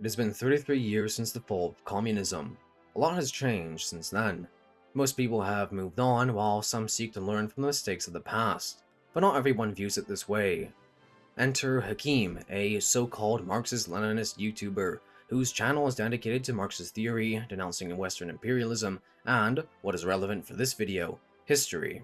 It has been 33 years since the fall of communism. A lot has changed since then. Most people have moved on, while some seek to learn from the mistakes of the past. But not everyone views it this way. Enter Hakim, a so-called Marxist-Leninist YouTuber, whose channel is dedicated to Marxist theory, denouncing Western imperialism, and, what is relevant for this video, history.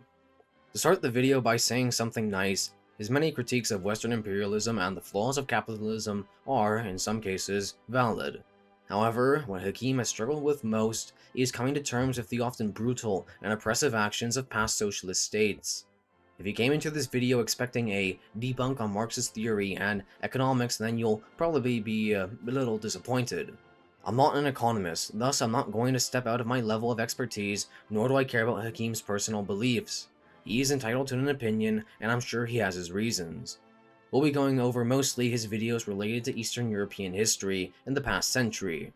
To start the video by saying something nice, his many critiques of Western imperialism and the flaws of capitalism are, in some cases, valid. However, what Hakim has struggled with most is coming to terms with the often brutal and oppressive actions of past socialist states. If you came into this video expecting a debunk on Marxist theory and economics, then you'll probably be a little disappointed. I'm not an economist, thus I'm not going to step out of my level of expertise, nor do I care about Hakim's personal beliefs. He is entitled to an opinion, and I'm sure he has his reasons. We'll be going over mostly his videos related to Eastern European history in the past century.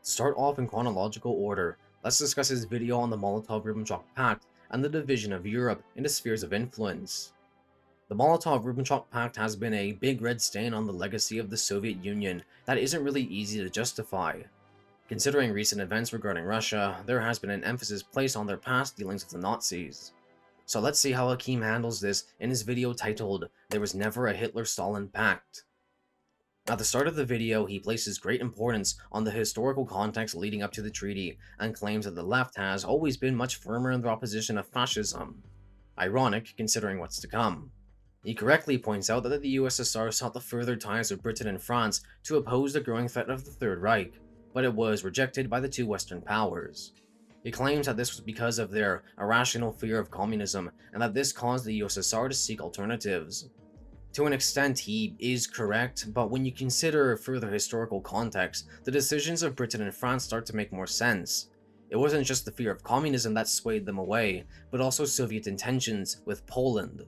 To start off in chronological order, let's discuss his video on the Molotov-Ribbentrop Pact and the division of Europe into spheres of influence. The Molotov-Ribbentrop Pact has been a big red stain on the legacy of the Soviet Union that isn't really easy to justify. Considering recent events regarding Russia, there has been an emphasis placed on their past dealings with the Nazis. So let's see how Hakim handles this in his video titled, "There Was Never a Hitler-Stalin Pact." At the start of the video, he places great importance on the historical context leading up to the treaty, and claims that the left has always been much firmer in their opposition of fascism. Ironic, considering what's to come. He correctly points out that the USSR sought to further ties with Britain and France to oppose the growing threat of the Third Reich, but it was rejected by the two Western powers. He claims that this was because of their irrational fear of communism, and that this caused the USSR to seek alternatives. To an extent, he is correct, but when you consider further historical context, the decisions of Britain and France start to make more sense. It wasn't just the fear of communism that swayed them away, but also Soviet intentions with Poland.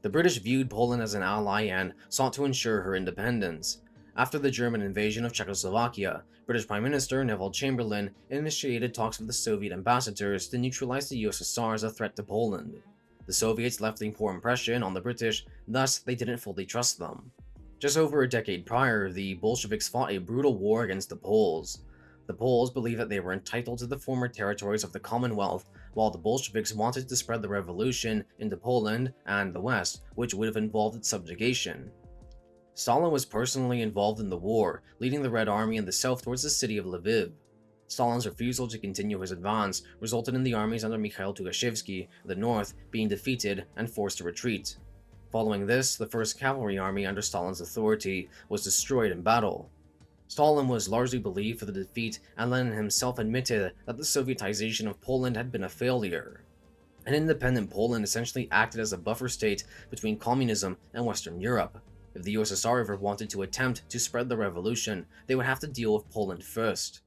The British viewed Poland as an ally and sought to ensure her independence. After the German invasion of Czechoslovakia, British Prime Minister Neville Chamberlain initiated talks with the Soviet ambassadors to neutralize the USSR as a threat to Poland. The Soviets left a poor impression on the British, thus they didn't fully trust them. Just over a decade prior, the Bolsheviks fought a brutal war against the Poles. The Poles believed that they were entitled to the former territories of the Commonwealth, while the Bolsheviks wanted to spread the revolution into Poland and the West, which would have involved its subjugation. Stalin was personally involved in the war, leading the Red Army in the south towards the city of Lviv. Stalin's refusal to continue his advance resulted in the armies under Mikhail Tukhachevsky, the north, being defeated and forced to retreat. Following this, the 1st Cavalry Army under Stalin's authority was destroyed in battle. Stalin was largely believed for the defeat, and Lenin himself admitted that the Sovietization of Poland had been a failure. An independent Poland essentially acted as a buffer state between communism and Western Europe. If the USSR ever wanted to attempt to spread the revolution, they would have to deal with Poland first.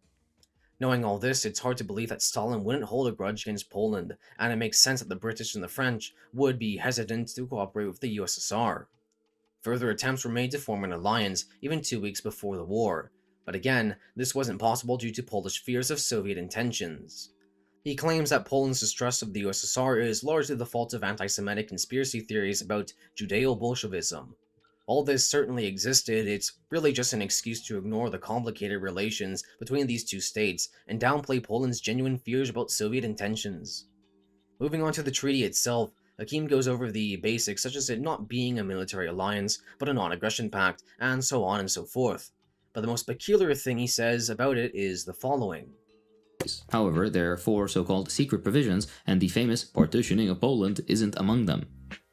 Knowing all this, it's hard to believe that Stalin wouldn't hold a grudge against Poland, and it makes sense that the British and the French would be hesitant to cooperate with the USSR. Further attempts were made to form an alliance even 2 weeks before the war, but again, this wasn't possible due to Polish fears of Soviet intentions. He claims that Poland's distrust of the USSR is largely the fault of anti-Semitic conspiracy theories about Judeo-Bolshevism. While this certainly existed, it's really just an excuse to ignore the complicated relations between these two states and downplay Poland's genuine fears about Soviet intentions. Moving on to the treaty itself, Hakim goes over the basics such as it not being a military alliance, but a non-aggression pact, and so on and so forth. But the most peculiar thing he says about it is the following. However, there are 4 so-called secret provisions, and the famous partitioning of Poland isn't among them.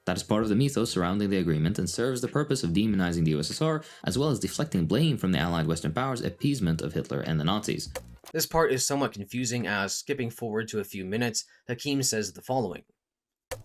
That is part of the mythos surrounding the agreement and serves the purpose of demonizing the USSR, as well as deflecting blame from the Allied Western powers' appeasement of Hitler and the Nazis. This part is somewhat confusing as, skipping forward to a few minutes, Hakim says the following.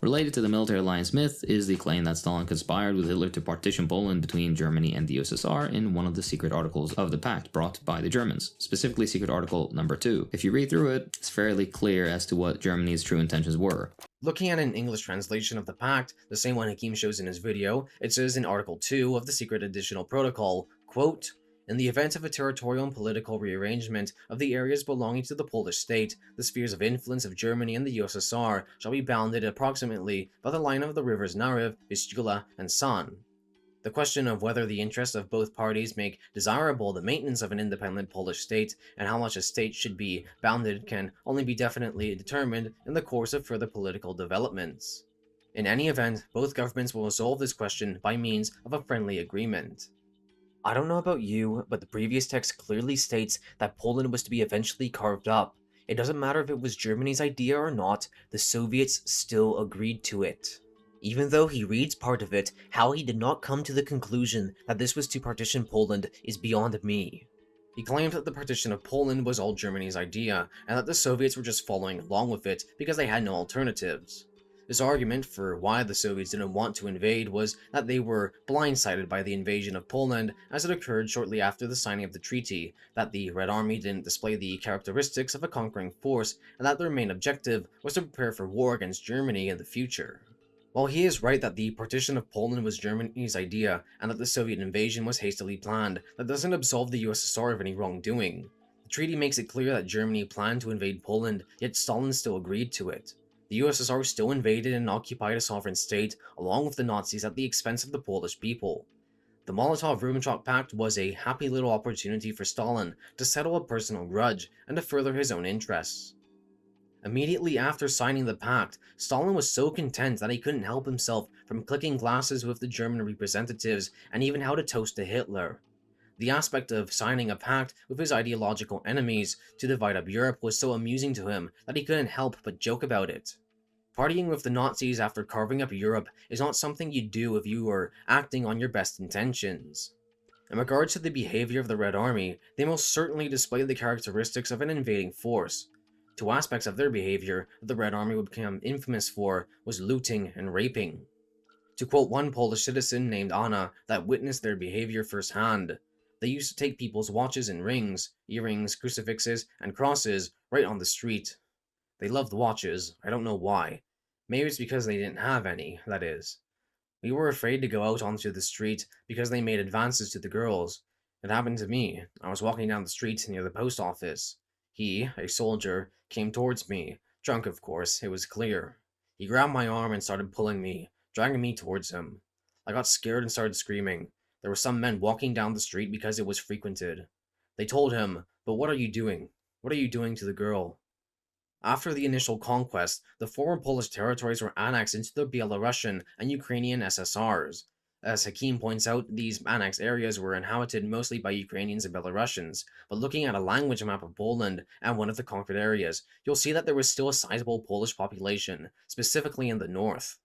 Related to the military alliance myth is the claim that Stalin conspired with Hitler to partition Poland between Germany and the USSR in one of the secret articles of the pact brought by the Germans, specifically secret article number 2. If you read through it, it's fairly clear as to what Germany's true intentions were. Looking at an English translation of the pact, the same one Hakim shows in his video, it says in Article 2 of the Secret Additional Protocol, quote, "In the event of a territorial and political rearrangement of the areas belonging to the Polish state, the spheres of influence of Germany and the USSR shall be bounded approximately by the line of the rivers Narew, Vistula, and San." The question of whether the interests of both parties make desirable the maintenance of an independent Polish state and how much a state should be bounded can only be definitely determined in the course of further political developments. In any event, both governments will resolve this question by means of a friendly agreement. I don't know about you, but the previous text clearly states that Poland was to be eventually carved up. It doesn't matter if it was Germany's idea or not, the Soviets still agreed to it. Even though he reads part of it, how he did not come to the conclusion that this was to partition Poland is beyond me. He claimed that the partition of Poland was all Germany's idea, and that the Soviets were just following along with it because they had no alternatives. This argument for why the Soviets didn't want to invade was that they were blindsided by the invasion of Poland as it occurred shortly after the signing of the treaty, that the Red Army didn't display the characteristics of a conquering force, and that their main objective was to prepare for war against Germany in the future. While he is right that the partition of Poland was Germany's idea and that the Soviet invasion was hastily planned, that doesn't absolve the USSR of any wrongdoing. The treaty makes it clear that Germany planned to invade Poland, yet Stalin still agreed to it. The USSR still invaded and occupied a sovereign state, along with the Nazis, at the expense of the Polish people. The Molotov-Ribbentrop Pact was a happy little opportunity for Stalin to settle a personal grudge and to further his own interests. Immediately after signing the pact, Stalin was so content that he couldn't help himself from clicking glasses with the German representatives and even how to toast to Hitler. The aspect of signing a pact with his ideological enemies to divide up Europe was so amusing to him that he couldn't help but joke about it. Partying with the Nazis after carving up Europe is not something you do if you are acting on your best intentions. In regards to the behavior of the Red Army, they most certainly displayed the characteristics of an invading force. Two aspects of their behavior that the Red Army would become infamous for was looting and raping. To quote one Polish citizen named Anna that witnessed their behavior firsthand, they used to take people's watches and rings, earrings, crucifixes, and crosses right on the street. They loved watches, I don't know why. Maybe it's because they didn't have any, that is. We were afraid to go out onto the street because they made advances to the girls. It happened to me. I was walking down the street near the post office. He, a soldier, came towards me. Drunk, of course, it was clear. He grabbed my arm and started pulling me, dragging me towards him. I got scared and started screaming. There were some men walking down the street because it was frequented. They told him, "But what are you doing? What are you doing to the girl?" After the initial conquest, the former Polish territories were annexed into the Belarusian and Ukrainian SSRs. As Hakim points out, these annexed areas were inhabited mostly by Ukrainians and Belarusians, but looking at a language map of Poland and one of the conquered areas, you'll see that there was still a sizable Polish population, specifically in the north.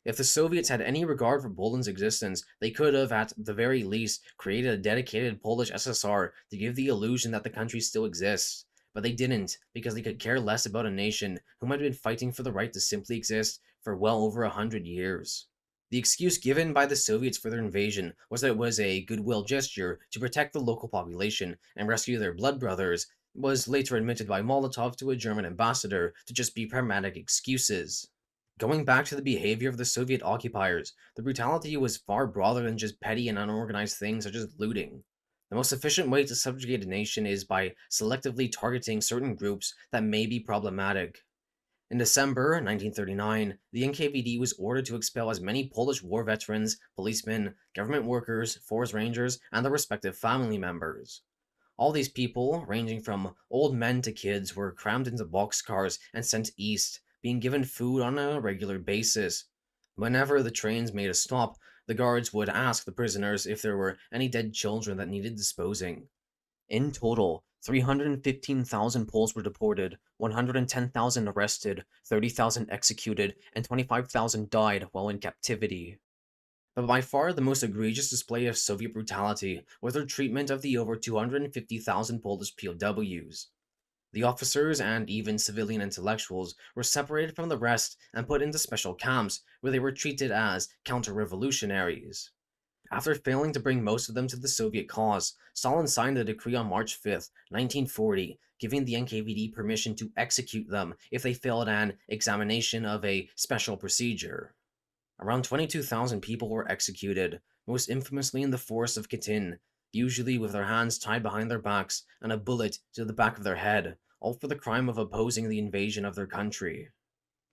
If the Soviets had any regard for Poland's existence, they could have, at the very least, created a dedicated Polish SSR to give the illusion that the country still exists. But they didn't, because they could care less about a nation whom had been fighting for the right to simply exist for well over 100 years. The excuse given by the Soviets for their invasion was that it was a goodwill gesture to protect the local population and rescue their blood brothers, was later admitted by Molotov to a German ambassador to just be pragmatic excuses. Going back to the behavior of the Soviet occupiers, the brutality was far broader than just petty and unorganized things such as looting. The most efficient way to subjugate a nation is by selectively targeting certain groups that may be problematic. In December 1939, the NKVD was ordered to expel as many Polish war veterans, policemen, government workers, forest rangers, and their respective family members. All these people, ranging from old men to kids, were crammed into boxcars and sent east, being given food on a regular basis. Whenever the trains made a stop, the guards would ask the prisoners if there were any dead children that needed disposing. In total, 315,000 Poles were deported, 110,000 arrested, 30,000 executed, and 25,000 died while in captivity. But by far the most egregious display of Soviet brutality was their treatment of the over 250,000 Polish POWs. The officers and even civilian intellectuals were separated from the rest and put into special camps where they were treated as counter-revolutionaries. After failing to bring most of them to the Soviet cause, Stalin signed a decree on March 5, 1940, giving the NKVD permission to execute them if they failed an examination of a special procedure. Around 22,000 people were executed, most infamously in the forest of Katyn, usually with their hands tied behind their backs and a bullet to the back of their head, all for the crime of opposing the invasion of their country.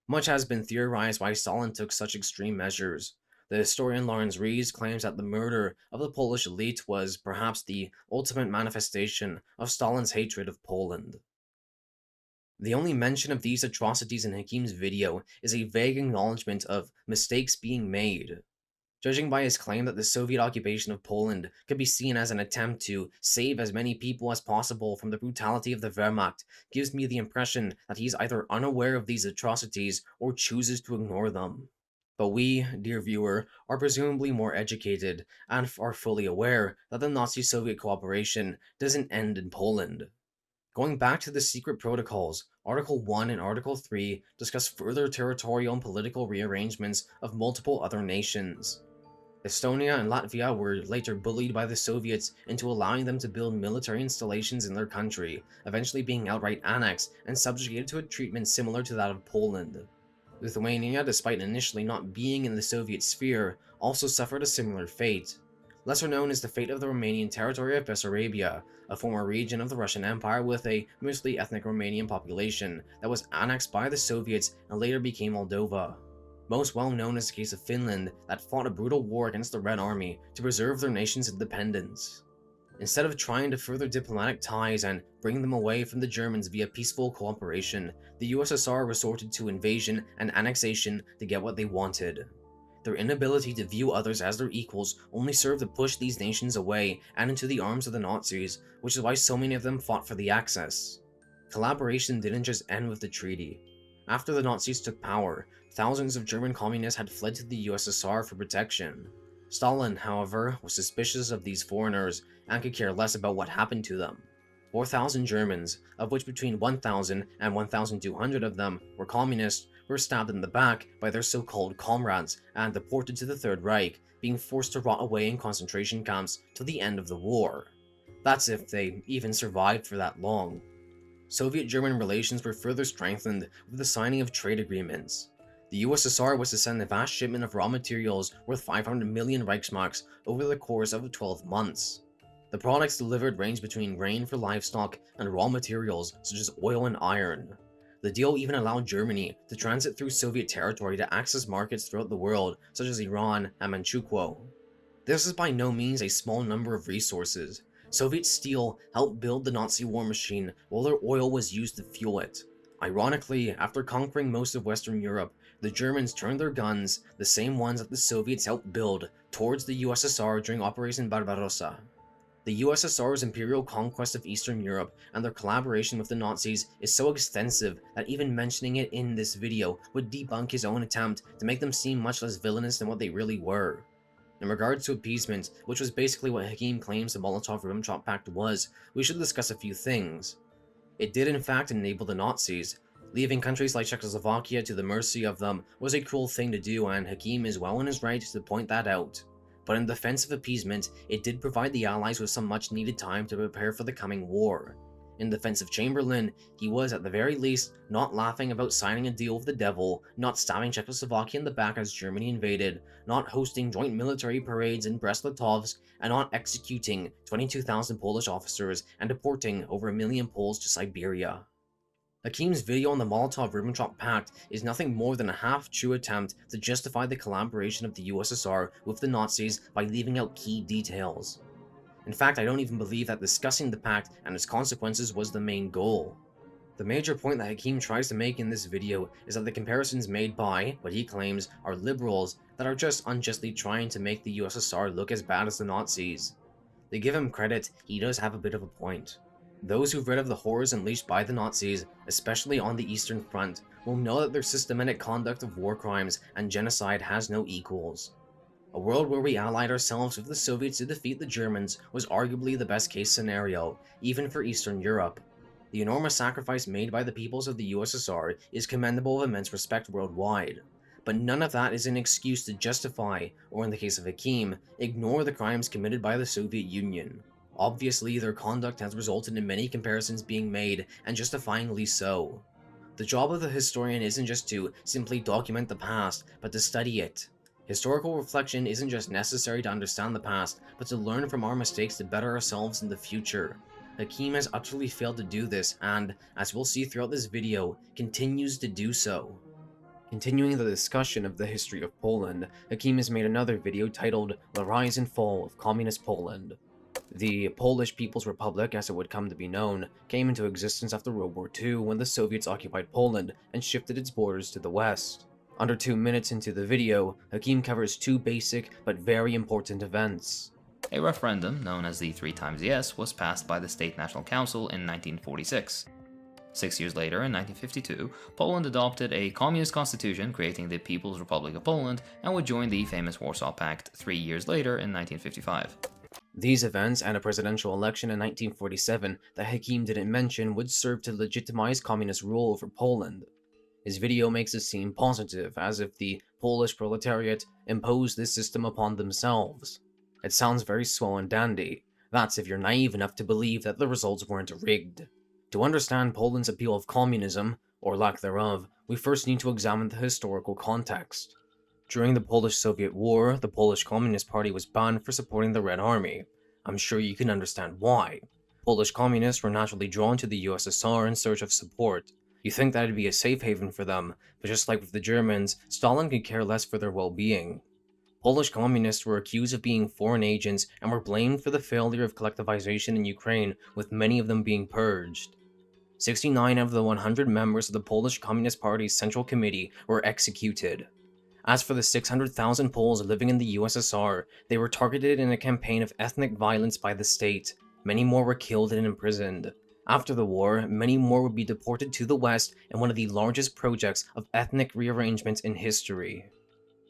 Much has been theorized why Stalin took such extreme measures. The historian Lawrence Rees claims that the murder of the Polish elite was perhaps the ultimate manifestation of Stalin's hatred of Poland. The only mention of these atrocities in Hakim's video is a vague acknowledgement of mistakes being made. Judging by his claim that the Soviet occupation of Poland could be seen as an attempt to save as many people as possible from the brutality of the Wehrmacht gives me the impression that he's either unaware of these atrocities or chooses to ignore them. But we, dear viewer, are presumably more educated and are fully aware that the Nazi-Soviet cooperation doesn't end in Poland. Going back to the secret protocols, Article 1 and Article 3 discuss further territorial and political rearrangements of multiple other nations. Estonia and Latvia were later bullied by the Soviets into allowing them to build military installations in their country, eventually being outright annexed and subjugated to a treatment similar to that of Poland. Lithuania, despite initially not being in the Soviet sphere, also suffered a similar fate. Lesser known is the fate of the Romanian territory of Bessarabia, a former region of the Russian Empire with a mostly ethnic Romanian population that was annexed by the Soviets and later became Moldova. Most well known is the case of Finland that fought a brutal war against the Red Army to preserve their nation's independence. Instead of trying to further diplomatic ties and bring them away from the Germans via peaceful cooperation, the USSR resorted to invasion and annexation to get what they wanted. Their inability to view others as their equals only served to push these nations away and into the arms of the Nazis, which is why so many of them fought for the Axis. Collaboration didn't just end with the treaty. After the Nazis took power, thousands of German communists had fled to the USSR for protection. Stalin, however, was suspicious of these foreigners and could care less about what happened to them. 4,000 Germans, of which between 1,000 and 1,200 of them were communists, were stabbed in the back by their so-called comrades and deported to the Third Reich, being forced to rot away in concentration camps till the end of the war. That's if they even survived for that long. Soviet-German relations were further strengthened with the signing of trade agreements. The USSR was to send a vast shipment of raw materials worth 500 million Reichsmarks over the course of 12 months. The products delivered ranged between grain for livestock and raw materials such as oil and iron. The deal even allowed Germany to transit through Soviet territory to access markets throughout the world, such as Iran and Manchukuo. This is by no means a small number of resources. Soviet steel helped build the Nazi war machine, while their oil was used to fuel it. Ironically, after conquering most of Western Europe, the Germans turned their guns, the same ones that the Soviets helped build, towards the USSR during Operation Barbarossa. The USSR's imperial conquest of Eastern Europe and their collaboration with the Nazis is so extensive that even mentioning it in this video would debunk his own attempt to make them seem much less villainous than what they really were. In regards to appeasement, which was basically what Hakim claims the Molotov-Ribbentrop Pact was, we should discuss a few things. It did in fact enable the Nazis. Leaving countries like Czechoslovakia to the mercy of them was a cruel thing to do, and Hakim is well in his right to point that out. But in defense of appeasement, it did provide the Allies with some much needed time to prepare for the coming war. In defense of Chamberlain, he was at the very least not laughing about signing a deal with the devil, not stabbing Czechoslovakia in the back as Germany invaded, not hosting joint military parades in Brest-Litovsk, and not executing 22,000 Polish officers and deporting over 1 million Poles to Siberia. Hakim's video on the Molotov-Ribbentrop Pact is nothing more than a half-true attempt to justify the collaboration of the USSR with the Nazis by leaving out key details. In fact, I don't even believe that discussing the pact and its consequences was the main goal. The major point that Hakim tries to make in this video is that the comparisons made by, what he claims, are liberals that are just unjustly trying to make the USSR look as bad as the Nazis. To give him credit, he does have a bit of a point. Those who've read of the horrors unleashed by the Nazis, especially on the Eastern Front, will know that their systematic conduct of war crimes and genocide has no equals. A world where we allied ourselves with the Soviets to defeat the Germans was arguably the best case scenario, even for Eastern Europe. The enormous sacrifice made by the peoples of the USSR is commendable of immense respect worldwide, but none of that is an excuse to justify, or in the case of Hakim, ignore the crimes committed by the Soviet Union. Obviously, their conduct has resulted in many comparisons being made, and justifyingly so. The job of the historian isn't just to simply document the past, but to study it. Historical reflection isn't just necessary to understand the past, but to learn from our mistakes to better ourselves in the future. Hakim has utterly failed to do this and, as we'll see throughout this video, continues to do so. Continuing the discussion of the history of Poland, Hakim has made another video titled The Rise and Fall of Communist Poland. The Polish People's Republic, as it would come to be known, came into existence after World War II when the Soviets occupied Poland and shifted its borders to the west. Under 2 minutes into the video, Hakim covers two basic but very important events. A referendum, known as the 3 times yes, was passed by the State National Council in 1946. 6 years later, in 1952, Poland adopted a communist constitution creating the People's Republic of Poland and would join the famous Warsaw Pact 3 years later in 1955. These events and a presidential election in 1947 that Hakim didn't mention would serve to legitimize communist rule over Poland. His video makes it seem positive, as if the Polish proletariat imposed this system upon themselves. It sounds very swell and dandy. That's if you're naive enough to believe that the results weren't rigged. To understand Poland's appeal of communism, or lack thereof, we first need to examine the historical context. During the Polish-Soviet War, the Polish Communist Party was banned for supporting the Red Army. I'm sure you can understand why. Polish communists were naturally drawn to the USSR in search of support. You think that'd be a safe haven for them, but just like with the Germans, Stalin could care less for their well-being. Polish communists were accused of being foreign agents and were blamed for the failure of collectivization in Ukraine, with many of them being purged. 69 of the 100 members of the Polish Communist Party's Central Committee were executed. As for the 600,000 Poles living in the USSR, they were targeted in a campaign of ethnic violence by the state. Many more were killed and imprisoned. After the war, many more would be deported to the West in one of the largest projects of ethnic rearrangement in history.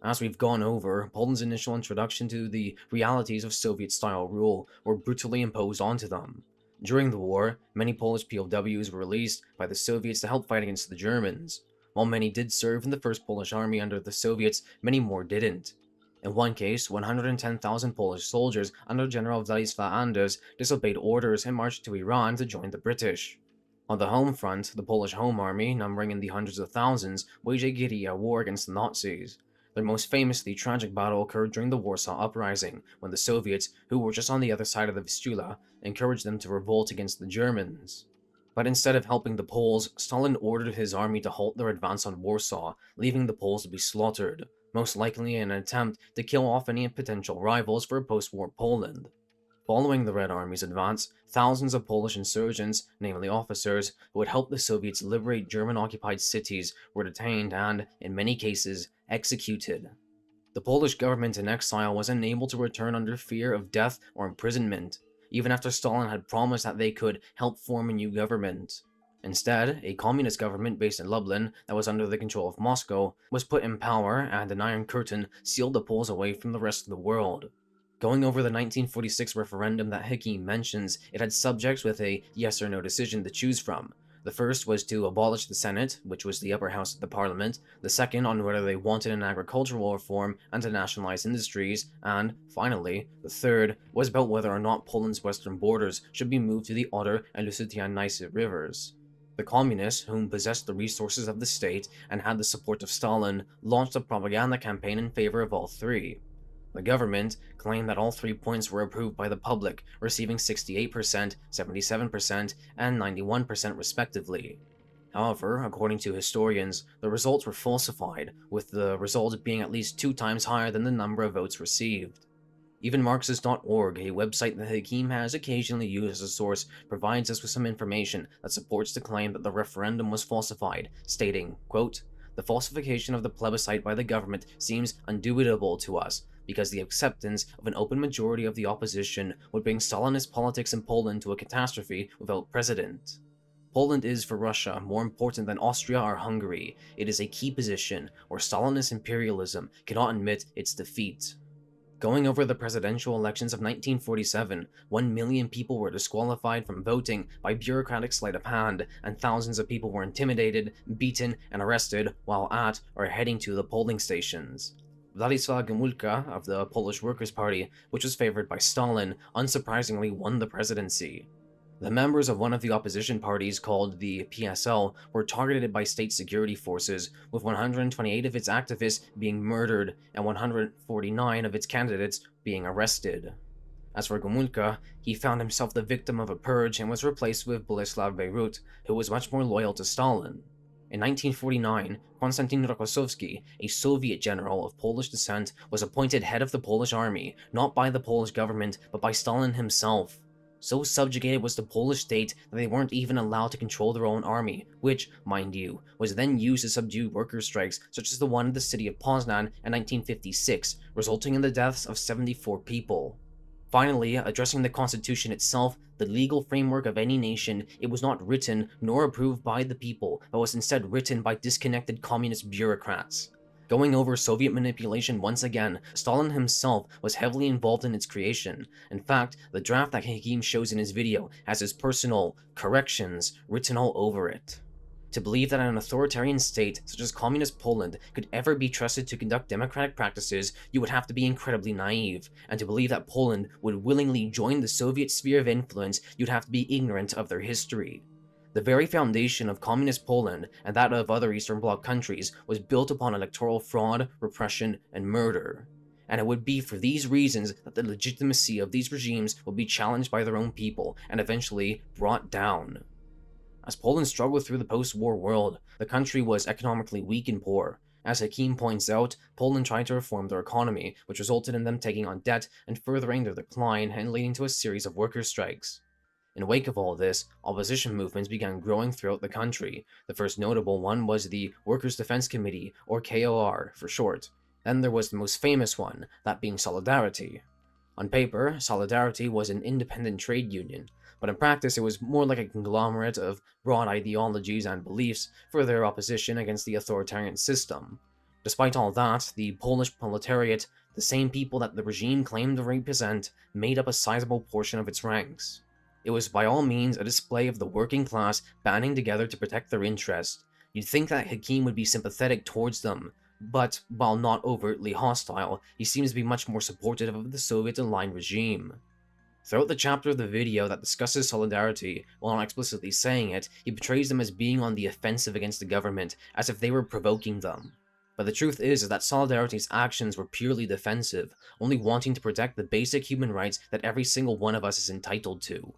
As we've gone over, Poland's initial introduction to the realities of Soviet-style rule were brutally imposed onto them. During the war, many Polish POWs were released by the Soviets to help fight against the Germans. While many did serve in the First Polish Army under the Soviets, many more didn't. In one case, 110,000 Polish soldiers under General Władysław Anders disobeyed orders and marched to Iran to join the British. On the home front, the Polish Home Army, numbering in the hundreds of thousands, waged a guerrilla war against the Nazis. Their most famously tragic battle occurred during the Warsaw Uprising, when the Soviets, who were just on the other side of the Vistula, encouraged them to revolt against the Germans. But instead of helping the Poles, Stalin ordered his army to halt their advance on Warsaw, leaving the Poles to be slaughtered, most likely in an attempt to kill off any potential rivals for a post-war Poland. Following the Red Army's advance, thousands of Polish insurgents, namely officers, who had helped the Soviets liberate German-occupied cities, were detained and, in many cases, executed. The Polish government in exile was unable to return under fear of death or imprisonment, even after Stalin had promised that they could help form a new government. Instead, a communist government based in Lublin that was under the control of Moscow was put in power, and an Iron Curtain sealed the Poles away from the rest of the world. Going over the 1946 referendum that Hakim mentions, it had subjects with a yes or no decision to choose from. The first was to abolish the Senate, which was the upper house of the parliament, the second on whether they wanted an agricultural reform and to nationalize industries, and, finally, the third was about whether or not Poland's western borders should be moved to the Oder and Lusatian-Neisse rivers. The communists, whom possessed the resources of the state and had the support of Stalin, launched a propaganda campaign in favor of all three. The government claimed that all 3 points were approved by the public, receiving 68%, 77%, and 91% respectively. However, according to historians, the results were falsified, with the result being at least 2 times higher than the number of votes received. Even Marxist.org, a website that Hakim has occasionally used as a source, provides us with some information that supports the claim that the referendum was falsified, stating, quote, "The falsification of the plebiscite by the government seems undubitable to us, because the acceptance of an open majority of the opposition would bring Stalinist politics in Poland to a catastrophe without precedent. Poland is, for Russia, more important than Austria or Hungary. It is a key position where Stalinist imperialism cannot admit its defeat." Going over the presidential elections of 1947, 1 million people were disqualified from voting by bureaucratic sleight of hand, and thousands of people were intimidated, beaten, and arrested while at or heading to the polling stations. Władysław Gomułka of the Polish Workers' Party, which was favored by Stalin, unsurprisingly won the presidency. The members of one of the opposition parties, called the PSL, were targeted by state security forces, with 128 of its activists being murdered and 149 of its candidates being arrested. As for Gomułka, he found himself the victim of a purge and was replaced with Bolesław Bierut, who was much more loyal to Stalin. In 1949, Konstantin Rokossowski, a Soviet general of Polish descent, was appointed head of the Polish army, not by the Polish government, but by Stalin himself. So subjugated was the Polish state that they weren't even allowed to control their own army, which, mind you, was then used to subdue worker strikes such as the one in the city of Poznan in 1956, resulting in the deaths of 74 people. Finally, addressing the Constitution itself, the legal framework of any nation, it was not written nor approved by the people, but was instead written by disconnected communist bureaucrats. Going over Soviet manipulation once again, Stalin himself was heavily involved in its creation. In fact, the draft that Hakim shows in his video has his personal corrections written all over it. To believe that an authoritarian state such as Communist Poland could ever be trusted to conduct democratic practices, you would have to be incredibly naive, and to believe that Poland would willingly join the Soviet sphere of influence, you'd have to be ignorant of their history. The very foundation of Communist Poland, and that of other Eastern Bloc countries, was built upon electoral fraud, repression, and murder. And it would be for these reasons that the legitimacy of these regimes would be challenged by their own people, and eventually brought down. As Poland struggled through the post-war world, the country was economically weak and poor. As Hakim points out, Poland tried to reform their economy, which resulted in them taking on debt and furthering their decline and leading to a series of worker strikes. In the wake of all this, opposition movements began growing throughout the country. The first notable one was the Workers' Defense Committee, or KOR for short. Then there was the most famous one, that being Solidarity. On paper, Solidarity was an independent trade union, but in practice it was more like a conglomerate of broad ideologies and beliefs for their opposition against the authoritarian system. Despite all that, the Polish proletariat, the same people that the regime claimed to represent, made up a sizable portion of its ranks. It was by all means a display of the working class banding together to protect their interests. You'd think that Hakim would be sympathetic towards them, but while not overtly hostile, he seems to be much more supportive of the Soviet-aligned regime. Throughout the chapter of the video that discusses Solidarity, while not explicitly saying it, he portrays them as being on the offensive against the government, as if they were provoking them. But the truth is that Solidarity's actions were purely defensive, only wanting to protect the basic human rights that every single one of us is entitled to.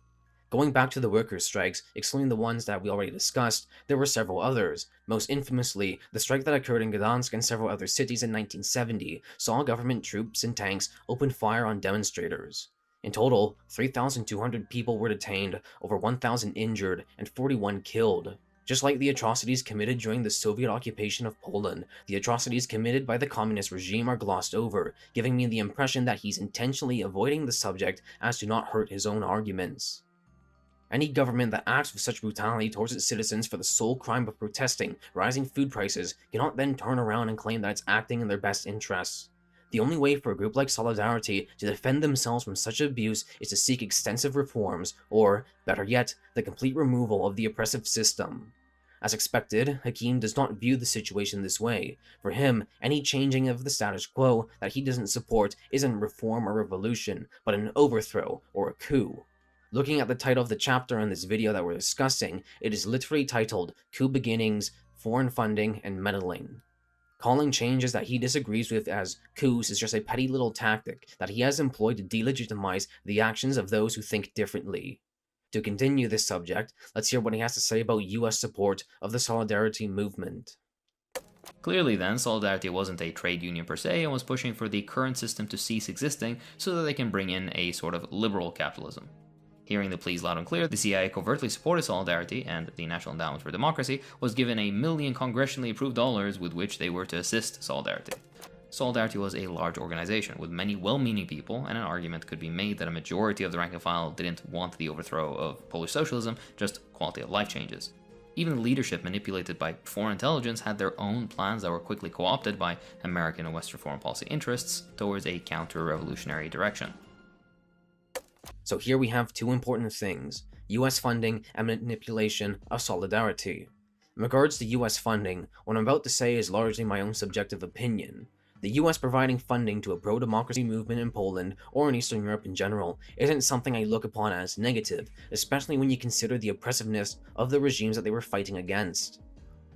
Going back to the workers' strikes, excluding the ones that we already discussed, there were several others. Most infamously, the strike that occurred in Gdansk and several other cities in 1970 saw government troops and tanks open fire on demonstrators. In total, 3,200 people were detained, over 1,000 injured, and 41 killed. Just like the atrocities committed during the Soviet occupation of Poland, the atrocities committed by the communist regime are glossed over, giving me the impression that he's intentionally avoiding the subject as to not hurt his own arguments. Any government that acts with such brutality towards its citizens for the sole crime of protesting rising food prices cannot then turn around and claim that it's acting in their best interests. The only way for a group like Solidarity to defend themselves from such abuse is to seek extensive reforms, or, better yet, the complete removal of the oppressive system. As expected, Hakim does not view the situation this way. For him, any changing of the status quo that he doesn't support isn't reform or revolution, but an overthrow or a coup. Looking at the title of the chapter in this video that we're discussing, it is literally titled Coup Beginnings, Foreign Funding, and Meddling. Calling changes that he disagrees with as coups is just a petty little tactic that he has employed to delegitimize the actions of those who think differently. To continue this subject, let's hear what he has to say about US support of the Solidarity movement. Clearly then, Solidarity wasn't a trade union per se and was pushing for the current system to cease existing so that they can bring in a sort of liberal capitalism. Hearing the pleas loud and clear, the CIA covertly supported Solidarity, and the National Endowment for Democracy was given $1 million congressionally approved dollars with which they were to assist Solidarity. Solidarity was a large organization with many well-meaning people, and an argument could be made that a majority of the rank and file didn't want the overthrow of Polish socialism, just quality of life changes. Even the leadership manipulated by foreign intelligence had their own plans that were quickly co-opted by American and Western foreign policy interests towards a counter-revolutionary direction. So here we have two important things, US funding and manipulation of Solidarity. In regards to US funding, what I'm about to say is largely my own subjective opinion. The US providing funding to a pro-democracy movement in Poland, or in Eastern Europe in general, isn't something I look upon as negative, especially when you consider the oppressiveness of the regimes that they were fighting against.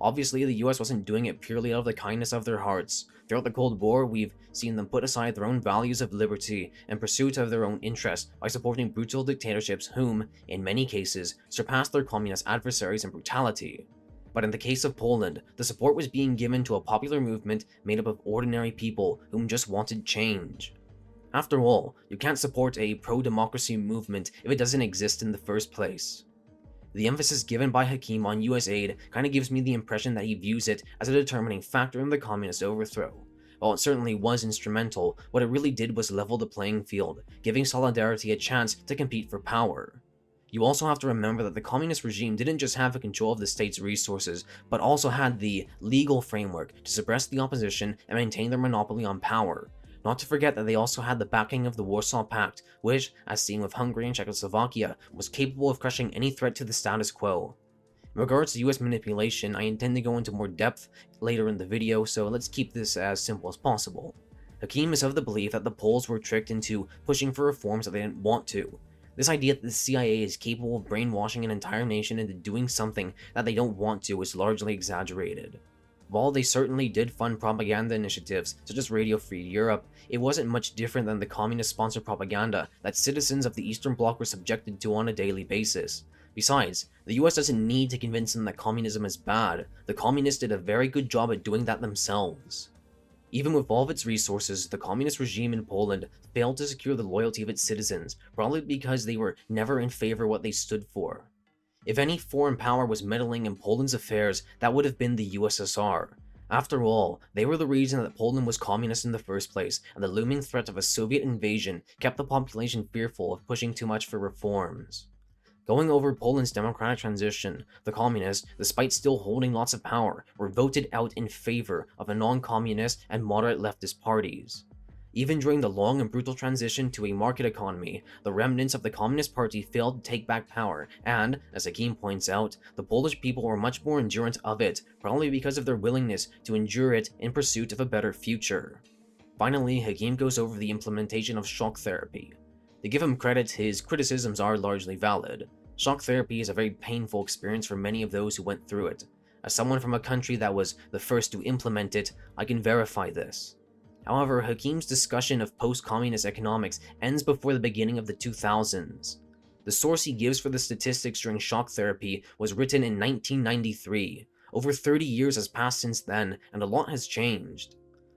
Obviously, the US wasn't doing it purely out of the kindness of their hearts. Throughout the Cold War, we've seen them put aside their own values of liberty in pursuit of their own interests by supporting brutal dictatorships whom, in many cases, surpassed their communist adversaries in brutality. But in the case of Poland, the support was being given to a popular movement made up of ordinary people whom just wanted change. After all, you can't support a pro-democracy movement if it doesn't exist in the first place. The emphasis given by Hakim on US aid kinda gives me the impression that he views it as a determining factor in the communist overthrow. While it certainly was instrumental, what it really did was level the playing field, giving Solidarity a chance to compete for power. You also have to remember that the communist regime didn't just have control of the state's resources, but also had the legal framework to suppress the opposition and maintain their monopoly on power. Not to forget that they also had the backing of the Warsaw Pact, which, as seen with Hungary and Czechoslovakia, was capable of crushing any threat to the status quo. In regards to US manipulation, I intend to go into more depth later in the video, so let's keep this as simple as possible. Hakim is of the belief that the Poles were tricked into pushing for reforms that they didn't want to. This idea that the CIA is capable of brainwashing an entire nation into doing something that they don't want to is largely exaggerated. While they certainly did fund propaganda initiatives such as Radio Free Europe, it wasn't much different than the communist-sponsored propaganda that citizens of the Eastern Bloc were subjected to on a daily basis. Besides, the US doesn't need to convince them that communism is bad. The communists did a very good job at doing that themselves. Even with all of its resources, the communist regime in Poland failed to secure the loyalty of its citizens, probably because they were never in favor of what they stood for. If any foreign power was meddling in Poland's affairs, that would have been the USSR. After all, they were the reason that Poland was communist in the first place, and the looming threat of a Soviet invasion kept the population fearful of pushing too much for reforms. Going over Poland's democratic transition, the communists, despite still holding lots of power, were voted out in favor of a non-communist and moderate leftist parties. Even during the long and brutal transition to a market economy, the remnants of the Communist Party failed to take back power, and, as Hakim points out, the Polish people were much more endurant of it, probably because of their willingness to endure it in pursuit of a better future. Finally, Hakim goes over the implementation of shock therapy. To give him credit, his criticisms are largely valid. Shock therapy is a very painful experience for many of those who went through it. As someone from a country that was the first to implement it, I can verify this. However, Hakim's discussion of post-communist economics ends before the beginning of the 2000s. The source he gives for the statistics during shock therapy was written in 1993. Over 30 years has passed since then, and a lot has changed.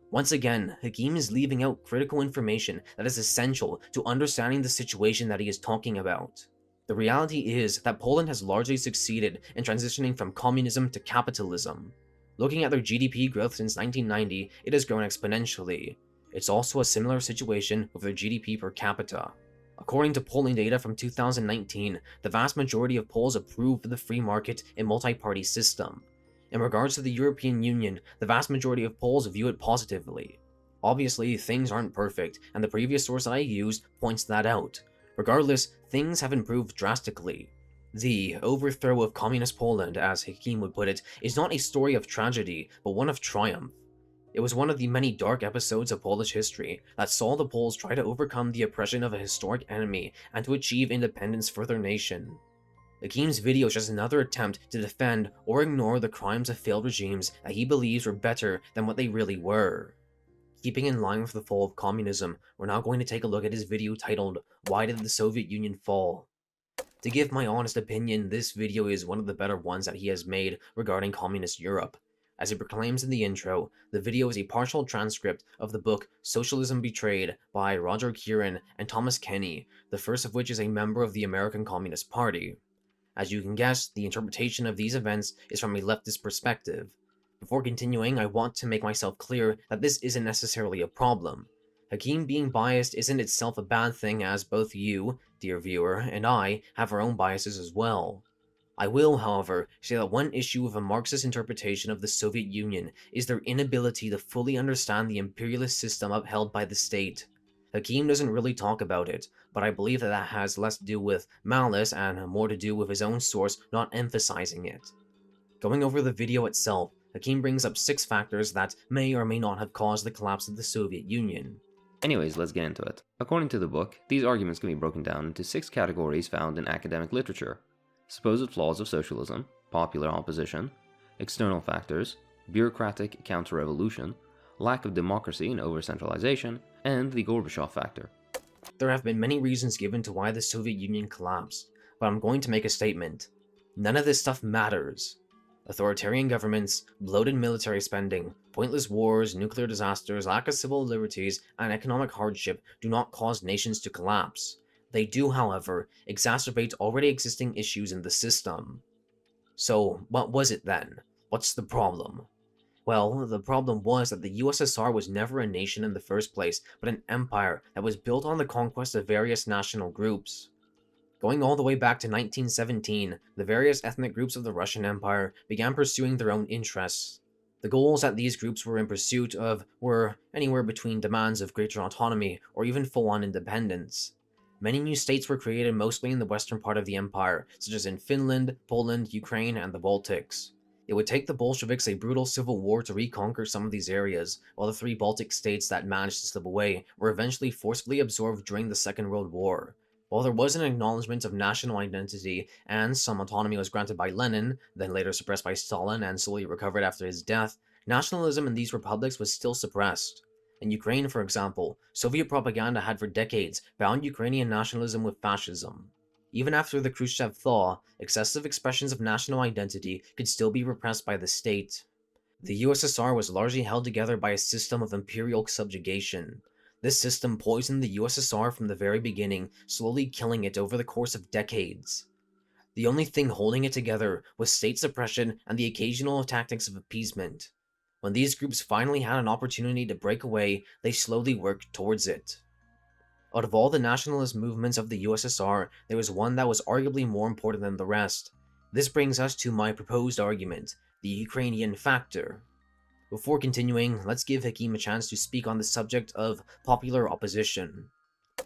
Once again, Hakim is leaving out critical information that is essential to understanding the situation that he is talking about. The reality is that Poland has largely succeeded in transitioning from communism to capitalism. Looking at their GDP growth since 1990, it has grown exponentially. It's also a similar situation with their GDP per capita. According to polling data from 2019, the vast majority of Poles approve of the free market and multi-party system. In regards to the European Union, the vast majority of Poles view it positively. Obviously, things aren't perfect, and the previous source that I used points that out. Regardless, things have improved drastically. The overthrow of communist Poland, as Hakim would put it, is not a story of tragedy, but one of triumph. It was one of the many dark episodes of Polish history that saw the Poles try to overcome the oppression of a historic enemy and to achieve independence for their nation. Hakim's video is just another attempt to defend or ignore the crimes of failed regimes that he believes were better than what they really were. Keeping in line with the fall of communism, we're now going to take a look at his video titled, "Why Did the Soviet Union Fall?" To give my honest opinion, this video is one of the better ones that he has made regarding communist Europe. As he proclaims in the intro, the video is a partial transcript of the book Socialism Betrayed by Roger Kieran and Thomas Kenny, the first of which is a member of the American Communist Party. As you can guess, the interpretation of these events is from a leftist perspective. Before continuing, I want to make myself clear that this isn't necessarily a problem. Hakim being biased isn't itself a bad thing, as both you, dear viewer, and I have our own biases as well. I will, however, say that one issue with a Marxist interpretation of the Soviet Union is their inability to fully understand the imperialist system upheld by the state. Hakim doesn't really talk about it, but I believe that has less to do with malice and more to do with his own source not emphasizing it. Going over the video itself, Hakim brings up 6 factors that may or may not have caused the collapse of the Soviet Union. Anyways, let's get into it. According to the book, these arguments can be broken down into 6 categories found in academic literature: supposed flaws of socialism, popular opposition, external factors, bureaucratic counter-revolution, lack of democracy and over-centralization, and the Gorbachev factor. There have been many reasons given to why the Soviet Union collapsed, but I'm going to make a statement. None of this stuff matters. Authoritarian governments, bloated military spending, pointless wars, nuclear disasters, lack of civil liberties, and economic hardship do not cause nations to collapse. They do, however, exacerbate already existing issues in the system. So, what was it then? What's the problem? Well, the problem was that the USSR was never a nation in the first place, but an empire that was built on the conquest of various national groups. Going all the way back to 1917, the various ethnic groups of the Russian Empire began pursuing their own interests. The goals that these groups were in pursuit of were anywhere between demands of greater autonomy or even full-on independence. Many new states were created mostly in the western part of the empire, such as in Finland, Poland, Ukraine, and the Baltics. It would take the Bolsheviks a brutal civil war to reconquer some of these areas, while the three Baltic states that managed to slip away were eventually forcibly absorbed during the Second World War. While there was an acknowledgement of national identity and some autonomy was granted by Lenin, then later suppressed by Stalin and slowly recovered after his death, nationalism in these republics was still suppressed. In Ukraine, for example, Soviet propaganda had for decades bound Ukrainian nationalism with fascism. Even after the Khrushchev thaw, excessive expressions of national identity could still be repressed by the state. The USSR was largely held together by a system of imperial subjugation. This system poisoned the USSR from the very beginning, slowly killing it over the course of decades. The only thing holding it together was state suppression and the occasional tactics of appeasement. When these groups finally had an opportunity to break away, they slowly worked towards it. Out of all the nationalist movements of the USSR, there was one that was arguably more important than the rest. This brings us to my proposed argument, the Ukrainian factor. Before continuing, let's give Hakim a chance to speak on the subject of popular opposition.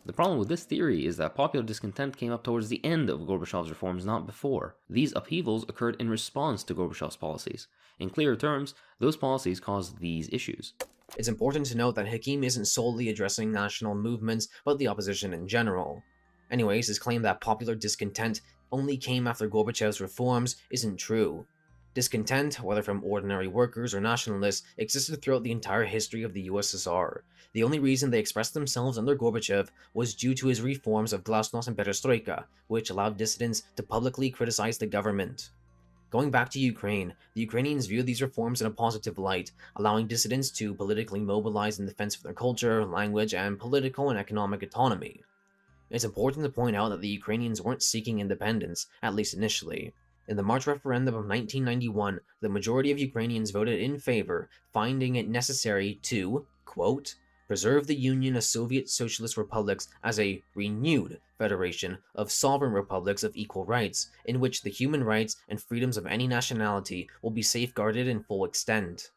The problem with this theory is that popular discontent came up towards the end of Gorbachev's reforms, not before. These upheavals occurred in response to Gorbachev's policies. In clearer terms, those policies caused these issues. It's important to note that Hakim isn't solely addressing national movements, but the opposition in general. Anyways, his claim that popular discontent only came after Gorbachev's reforms isn't true. Discontent, whether from ordinary workers or nationalists, existed throughout the entire history of the USSR. The only reason they expressed themselves under Gorbachev was due to his reforms of Glasnost and Perestroika, which allowed dissidents to publicly criticize the government. Going back to Ukraine, the Ukrainians viewed these reforms in a positive light, allowing dissidents to politically mobilize in defense of their culture, language, and political and economic autonomy. It's important to point out that the Ukrainians weren't seeking independence, at least initially. In the March referendum of 1991, the majority of Ukrainians voted in favor, finding it necessary to, quote, preserve the Union of Soviet Socialist Republics as a renewed federation of sovereign republics of equal rights, in which the human rights and freedoms of any nationality will be safeguarded in full extent.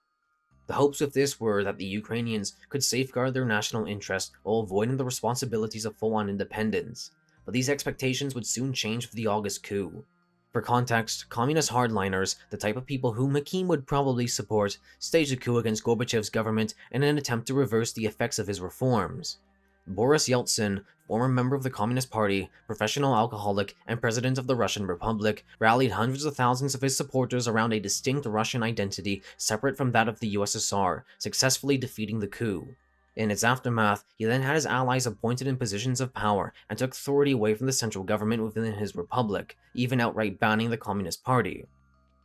The hopes with this were that the Ukrainians could safeguard their national interest while avoiding the responsibilities of full-on independence, but these expectations would soon change with the August coup. For context, communist hardliners, the type of people whom Hakim would probably support, staged a coup against Gorbachev's government in an attempt to reverse the effects of his reforms. Boris Yeltsin, former member of the Communist Party, professional alcoholic, and president of the Russian Republic, rallied hundreds of thousands of his supporters around a distinct Russian identity separate from that of the USSR, successfully defeating the coup. In its aftermath, he then had his allies appointed in positions of power and took authority away from the central government within his republic, even outright banning the Communist Party.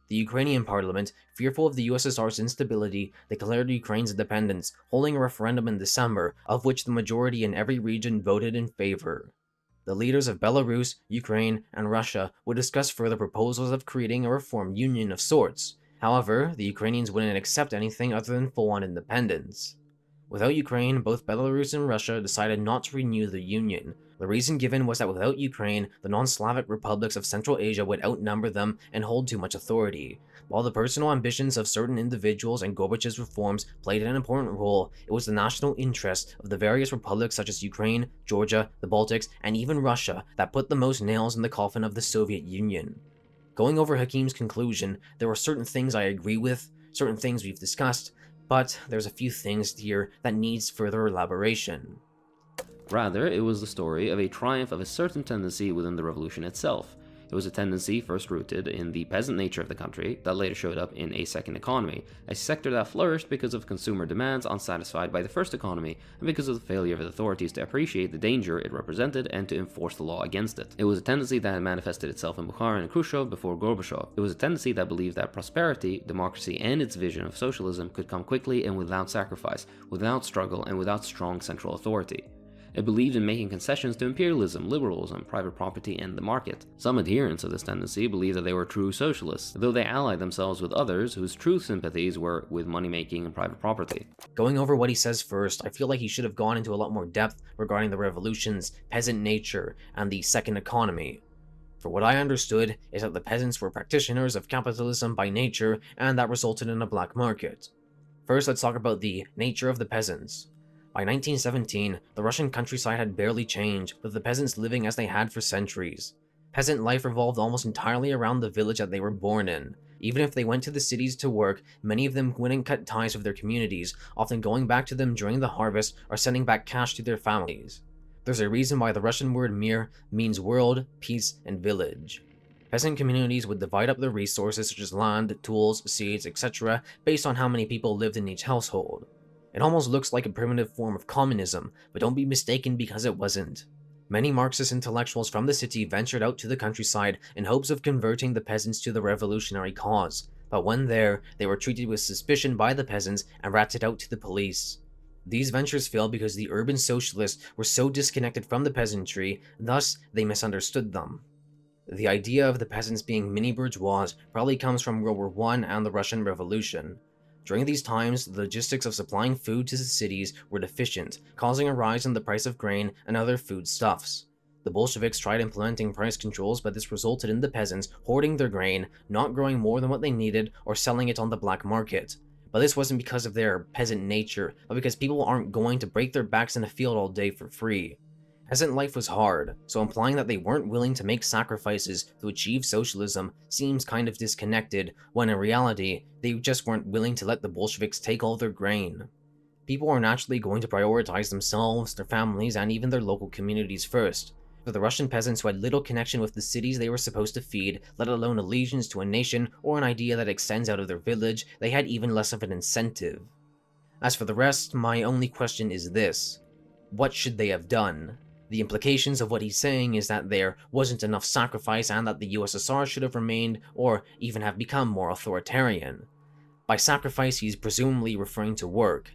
The Ukrainian parliament, fearful of the USSR's instability, declared Ukraine's independence, holding a referendum in December, of which the majority in every region voted in favor. The leaders of Belarus, Ukraine, and Russia would discuss further proposals of creating a reform union of sorts. However, the Ukrainians wouldn't accept anything other than full-on independence. Without Ukraine, both Belarus and Russia decided not to renew the union. The reason given was that without Ukraine, the non-Slavic republics of Central Asia would outnumber them and hold too much authority. While the personal ambitions of certain individuals and Gorbachev's reforms played an important role, it was the national interest of the various republics such as Ukraine, Georgia, the Baltics, and even Russia that put the most nails in the coffin of the Soviet Union. Going over Hakim's conclusion, there were certain things I agree with, certain things we've discussed, but there's a few things here that needs further elaboration. Rather, it was the story of a triumph of a certain tendency within the revolution itself. It was a tendency first rooted in the peasant nature of the country that later showed up in a second economy, a sector that flourished because of consumer demands unsatisfied by the first economy and because of the failure of the authorities to appreciate the danger it represented and to enforce the law against it. It was a tendency that had manifested itself in Bukhara and Khrushchev before Gorbachev. It was a tendency that believed that prosperity, democracy, and its vision of socialism could come quickly and without sacrifice, without struggle, and without strong central authority. It believed in making concessions to imperialism, liberalism, private property, and the market. Some adherents of this tendency believed that they were true socialists, though they allied themselves with others whose true sympathies were with money-making and private property. Going over what he says first, I feel like he should have gone into a lot more depth regarding the revolutions, peasant nature, and the second economy. For what I understood is that the peasants were practitioners of capitalism by nature, and that resulted in a black market. First, let's talk about the nature of the peasants. By 1917, the Russian countryside had barely changed, with the peasants living as they had for centuries. Peasant life revolved almost entirely around the village that they were born in. Even if they went to the cities to work, many of them wouldn't cut ties with their communities, often going back to them during the harvest or sending back cash to their families. There's a reason why the Russian word mir means world, peace, and village. Peasant communities would divide up their resources such as land, tools, seeds, etc. based on how many people lived in each household. It almost looks like a primitive form of communism, but don't be mistaken because it wasn't. Many Marxist intellectuals from the city ventured out to the countryside in hopes of converting the peasants to the revolutionary cause, but when there, they were treated with suspicion by the peasants and ratted out to the police. These ventures failed because the urban socialists were so disconnected from the peasantry, thus they misunderstood them. The idea of the peasants being mini-bourgeois probably comes from World War I and the Russian Revolution. During these times, the logistics of supplying food to the cities were deficient, causing a rise in the price of grain and other foodstuffs. The Bolsheviks tried implementing price controls, but this resulted in the peasants hoarding their grain, not growing more than what they needed, or selling it on the black market. But this wasn't because of their peasant nature, but because people aren't going to break their backs in a field all day for free. Peasant life was hard, so implying that they weren't willing to make sacrifices to achieve socialism seems kind of disconnected, when in reality, they just weren't willing to let the Bolsheviks take all their grain. People are naturally going to prioritize themselves, their families, and even their local communities first. For the Russian peasants who had little connection with the cities they were supposed to feed, let alone allegiance to a nation or an idea that extends out of their village, they had even less of an incentive. As for the rest, my only question is this: what should they have done? The implications of what he's saying is that there wasn't enough sacrifice and that the USSR should have remained, or even have become, more authoritarian. By sacrifice, he's presumably referring to work.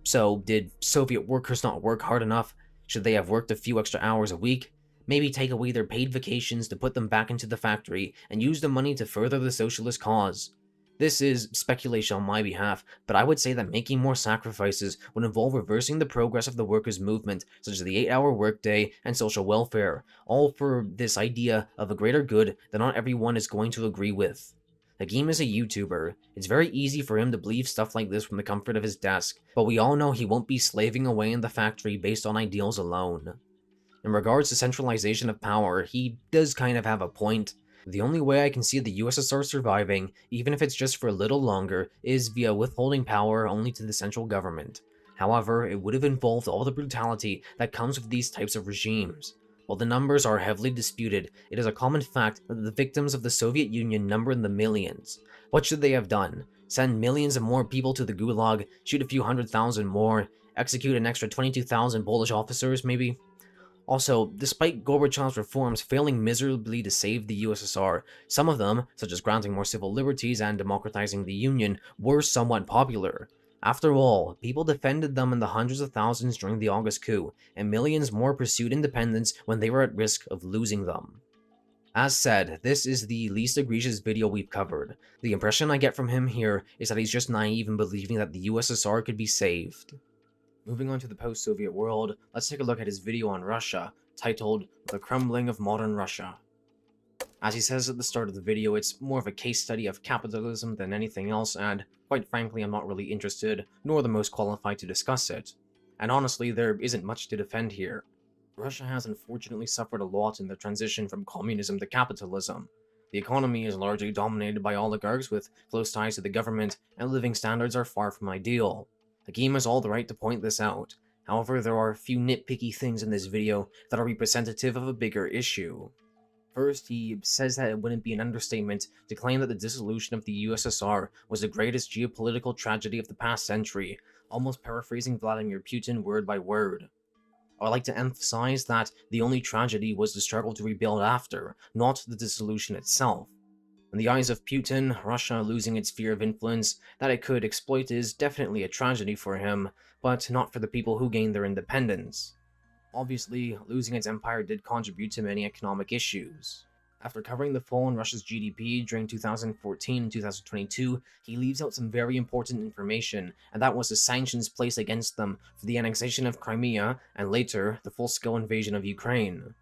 So, did Soviet workers not work hard enough? Should they have worked a few extra hours a week? Maybe take away their paid vacations to put them back into the factory and use the money to further the socialist cause? This is speculation on my behalf, but I would say that making more sacrifices would involve reversing the progress of the workers' movement, such as the 8-hour workday and social welfare, all for this idea of a greater good that not everyone is going to agree with. Hakim is a YouTuber. It's very easy for him to believe stuff like this from the comfort of his desk, but we all know he won't be slaving away in the factory based on ideals alone. In regards to centralization of power, he does kind of have a point. The only way I can see the USSR surviving, even if it's just for a little longer, is via withholding power only to the central government. However, it would have involved all the brutality that comes with these types of regimes. While the numbers are heavily disputed, it is a common fact that the victims of the Soviet Union number in the millions. What should they have done? Send millions of more people to the Gulag, shoot a few 100,000 more, execute an extra 22,000 Polish officers, maybe? Also, despite Gorbachev's reforms failing miserably to save the USSR, some of them, such as granting more civil liberties and democratizing the Union, were somewhat popular. After all, people defended them in the hundreds of thousands during the August coup, and millions more pursued independence when they were at risk of losing them. As said, this is the least egregious video we've covered. The impression I get from him here is that he's just naive in believing that the USSR could be saved. Moving on to the post-Soviet world, let's take a look at his video on Russia, titled The Crumbling of Modern Russia. As he says at the start of the video, it's more of a case study of capitalism than anything else, and quite frankly I'm not really interested, nor the most qualified to discuss it. And honestly, there isn't much to defend here. Russia has unfortunately suffered a lot in the transition from communism to capitalism. The economy is largely dominated by oligarchs with close ties to the government, and living standards are far from ideal. Hakim has all the right to point this out. However, there are a few nitpicky things in this video that are representative of a bigger issue. First, he says that it wouldn't be an understatement to claim that the dissolution of the USSR was the greatest geopolitical tragedy of the past century, almost paraphrasing Vladimir Putin word by word. I would like to emphasize that the only tragedy was the struggle to rebuild after, not the dissolution itself. In the eyes of Putin, Russia losing its sphere of influence that it could exploit is definitely a tragedy for him, but not for the people who gained their independence. Obviously, losing its empire did contribute to many economic issues. After covering the fall in Russia's GDP during 2014 and 2022, he leaves out some very important information, and that was the sanctions placed against them for the annexation of Crimea and later the full-scale invasion of Ukraine.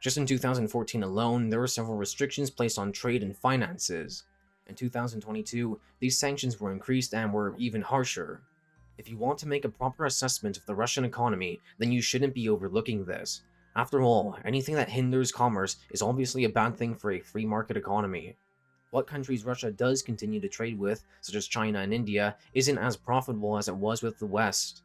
Just in 2014 alone, there were several restrictions placed on trade and finances. In 2022, these sanctions were increased and were even harsher. If you want to make a proper assessment of the Russian economy, then you shouldn't be overlooking this. After all, anything that hinders commerce is obviously a bad thing for a free market economy. What countries Russia does continue to trade with, such as China and India, isn't as profitable as it was with the West.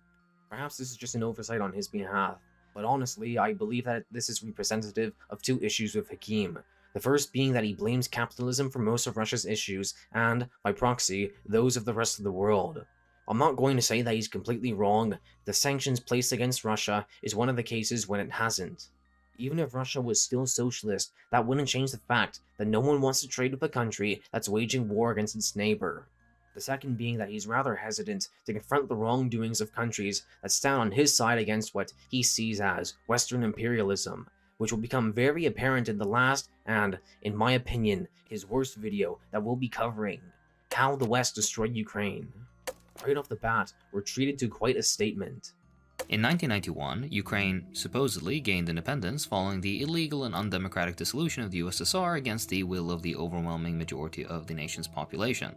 Perhaps this is just an oversight on his behalf, but honestly, I believe that this is representative of two issues with Hakim. The first being that he blames capitalism for most of Russia's issues, and, by proxy, those of the rest of the world. I'm not going to say that he's completely wrong. The sanctions placed against Russia is one of the cases when it hasn't. Even if Russia was still socialist, that wouldn't change the fact that no one wants to trade with a country that's waging war against its neighbor. The second being that he's rather hesitant to confront the wrongdoings of countries that stand on his side against what he sees as Western imperialism, which will become very apparent in the last and, in my opinion, his worst video that we'll be covering, How the West Destroyed Ukraine. Right off the bat, we're treated to quite a statement. In 1991, Ukraine supposedly gained independence following the illegal and undemocratic dissolution of the USSR against the will of the overwhelming majority of the nation's population.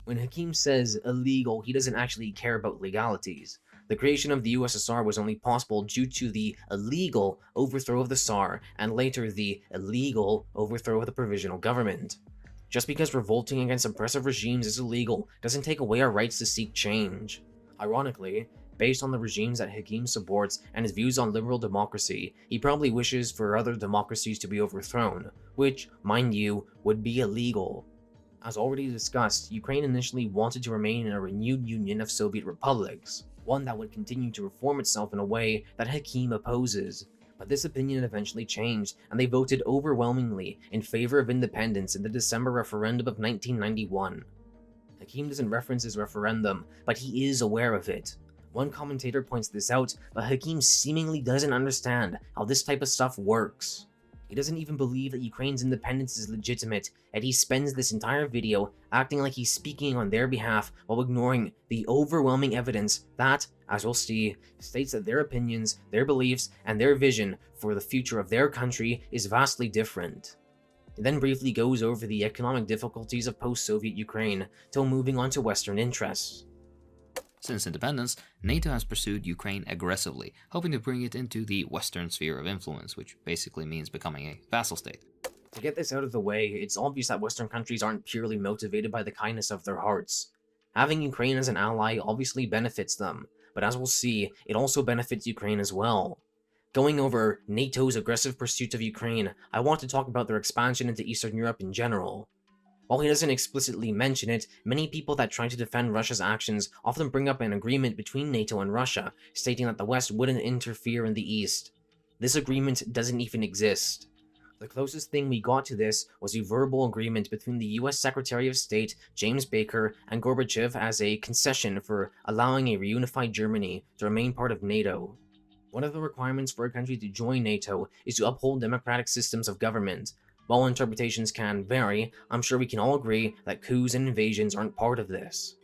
When Hakim says illegal, he doesn't actually care about legalities. The creation of the USSR was only possible due to the illegal overthrow of the Tsar and later the illegal overthrow of the provisional government. Just because revolting against oppressive regimes is illegal doesn't take away our rights to seek change. Ironically, based on the regimes that Hakim supports and his views on liberal democracy, he probably wishes for other democracies to be overthrown, which, mind you, would be illegal. As already discussed, Ukraine initially wanted to remain in a renewed union of Soviet republics, one that would continue to reform itself in a way that Hakim opposes. But this opinion eventually changed, and they voted overwhelmingly in favor of independence in the December referendum of 1991. Hakim doesn't reference his referendum, but he is aware of it. One commentator points this out, but Hakim seemingly doesn't understand how this type of stuff works. He doesn't even believe that Ukraine's independence is legitimate, and he spends this entire video acting like he's speaking on their behalf while ignoring the overwhelming evidence that, as we'll see, states that their opinions, their beliefs, and their vision for the future of their country is vastly different. It then briefly goes over the economic difficulties of post-Soviet Ukraine, till moving on to Western interests. Since independence, NATO has pursued Ukraine aggressively, hoping to bring it into the Western sphere of influence, which basically means becoming a vassal state. To get this out of the way, it's obvious that Western countries aren't purely motivated by the kindness of their hearts. Having Ukraine as an ally obviously benefits them, but as we'll see, it also benefits Ukraine as well. Going over NATO's aggressive pursuit of Ukraine, I want to talk about their expansion into Eastern Europe in general. While he doesn't explicitly mention it, many people that try to defend Russia's actions often bring up an agreement between NATO and Russia, stating that the West wouldn't interfere in the East. This agreement doesn't even exist. The closest thing we got to this was a verbal agreement between the US Secretary of State James Baker and Gorbachev as a concession for allowing a reunified Germany to remain part of NATO. One of the requirements for a country to join NATO is to uphold democratic systems of government. While interpretations can vary, I'm sure we can all agree that coups and invasions aren't part of this.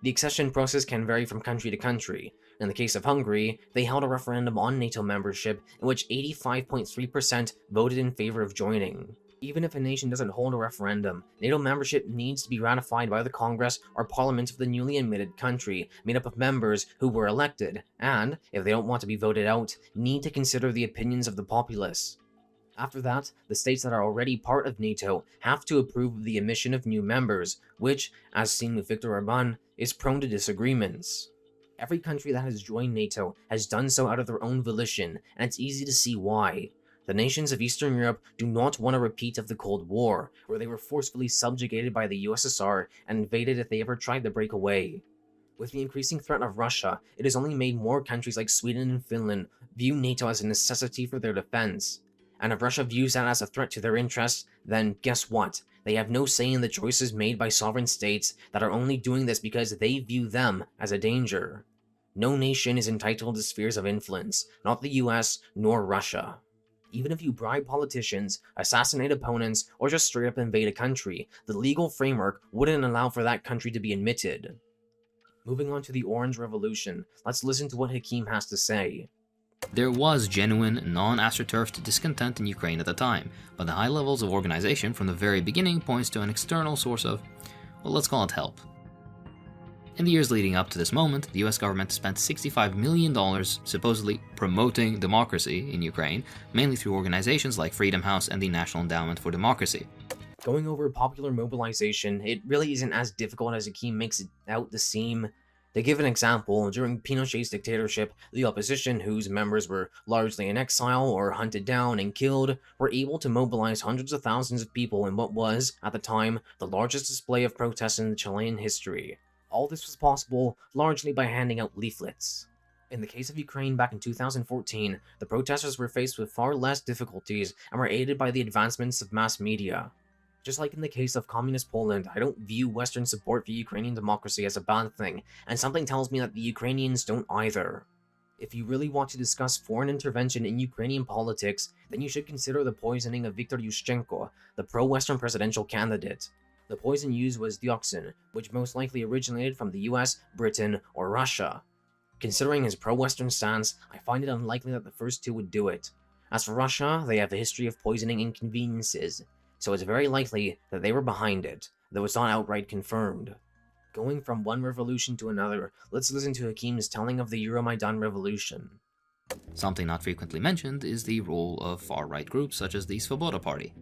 The accession process can vary from country to country. In the case of Hungary, they held a referendum on NATO membership in which 85.3% voted in favor of joining. Even if a nation doesn't hold a referendum, NATO membership needs to be ratified by the Congress or Parliament of the newly admitted country, made up of members who were elected, and, if they don't want to be voted out, need to consider the opinions of the populace. After that, the states that are already part of NATO have to approve of the admission of new members, which, as seen with Viktor Orban, is prone to disagreements. Every country that has joined NATO has done so out of their own volition, and it's easy to see why. The nations of Eastern Europe do not want a repeat of the Cold War, where they were forcefully subjugated by the USSR and invaded if they ever tried to break away. With the increasing threat of Russia, it has only made more countries like Sweden and Finland view NATO as a necessity for their defense. And if Russia views that as a threat to their interests, then guess what? They have no say in the choices made by sovereign states that are only doing this because they view them as a danger. No nation is entitled to spheres of influence, not the US nor Russia. Even if you bribe politicians, assassinate opponents, or just straight up invade a country, the legal framework wouldn't allow for that country to be admitted. Moving on to the Orange Revolution, let's listen to what Hakim has to say. There was genuine, non-astroturfed discontent in Ukraine at the time, but the high levels of organization from the very beginning points to an external source of, well, let's call it help. In the years leading up to this moment, the US government spent $65 million supposedly promoting democracy in Ukraine, mainly through organizations like Freedom House and the National Endowment for Democracy. Going over popular mobilization, it really isn't as difficult as Hakim makes it out to seem. To give an example, during Pinochet's dictatorship, the opposition, whose members were largely in exile or hunted down and killed, were able to mobilize hundreds of thousands of people in what was, at the time, the largest display of protest in Chilean history. All this was possible largely by handing out leaflets. In the case of Ukraine back in 2014, the protesters were faced with far less difficulties and were aided by the advancements of mass media. Just like in the case of communist Poland, I don't view Western support for Ukrainian democracy as a bad thing, and something tells me that the Ukrainians don't either. If you really want to discuss foreign intervention in Ukrainian politics, then you should consider the poisoning of Viktor Yushchenko, the pro-Western presidential candidate. The poison used was dioxin, which most likely originated from the US, Britain, or Russia. Considering his pro-Western stance, I find it unlikely that the first two would do it. As for Russia, they have a history of poisoning inconveniences, so it's very likely that they were behind it, though it's not outright confirmed. Going from one revolution to another, let's listen to Hakim's telling of the Euromaidan revolution. Something not frequently mentioned is the role of far-right groups such as the Svoboda Party.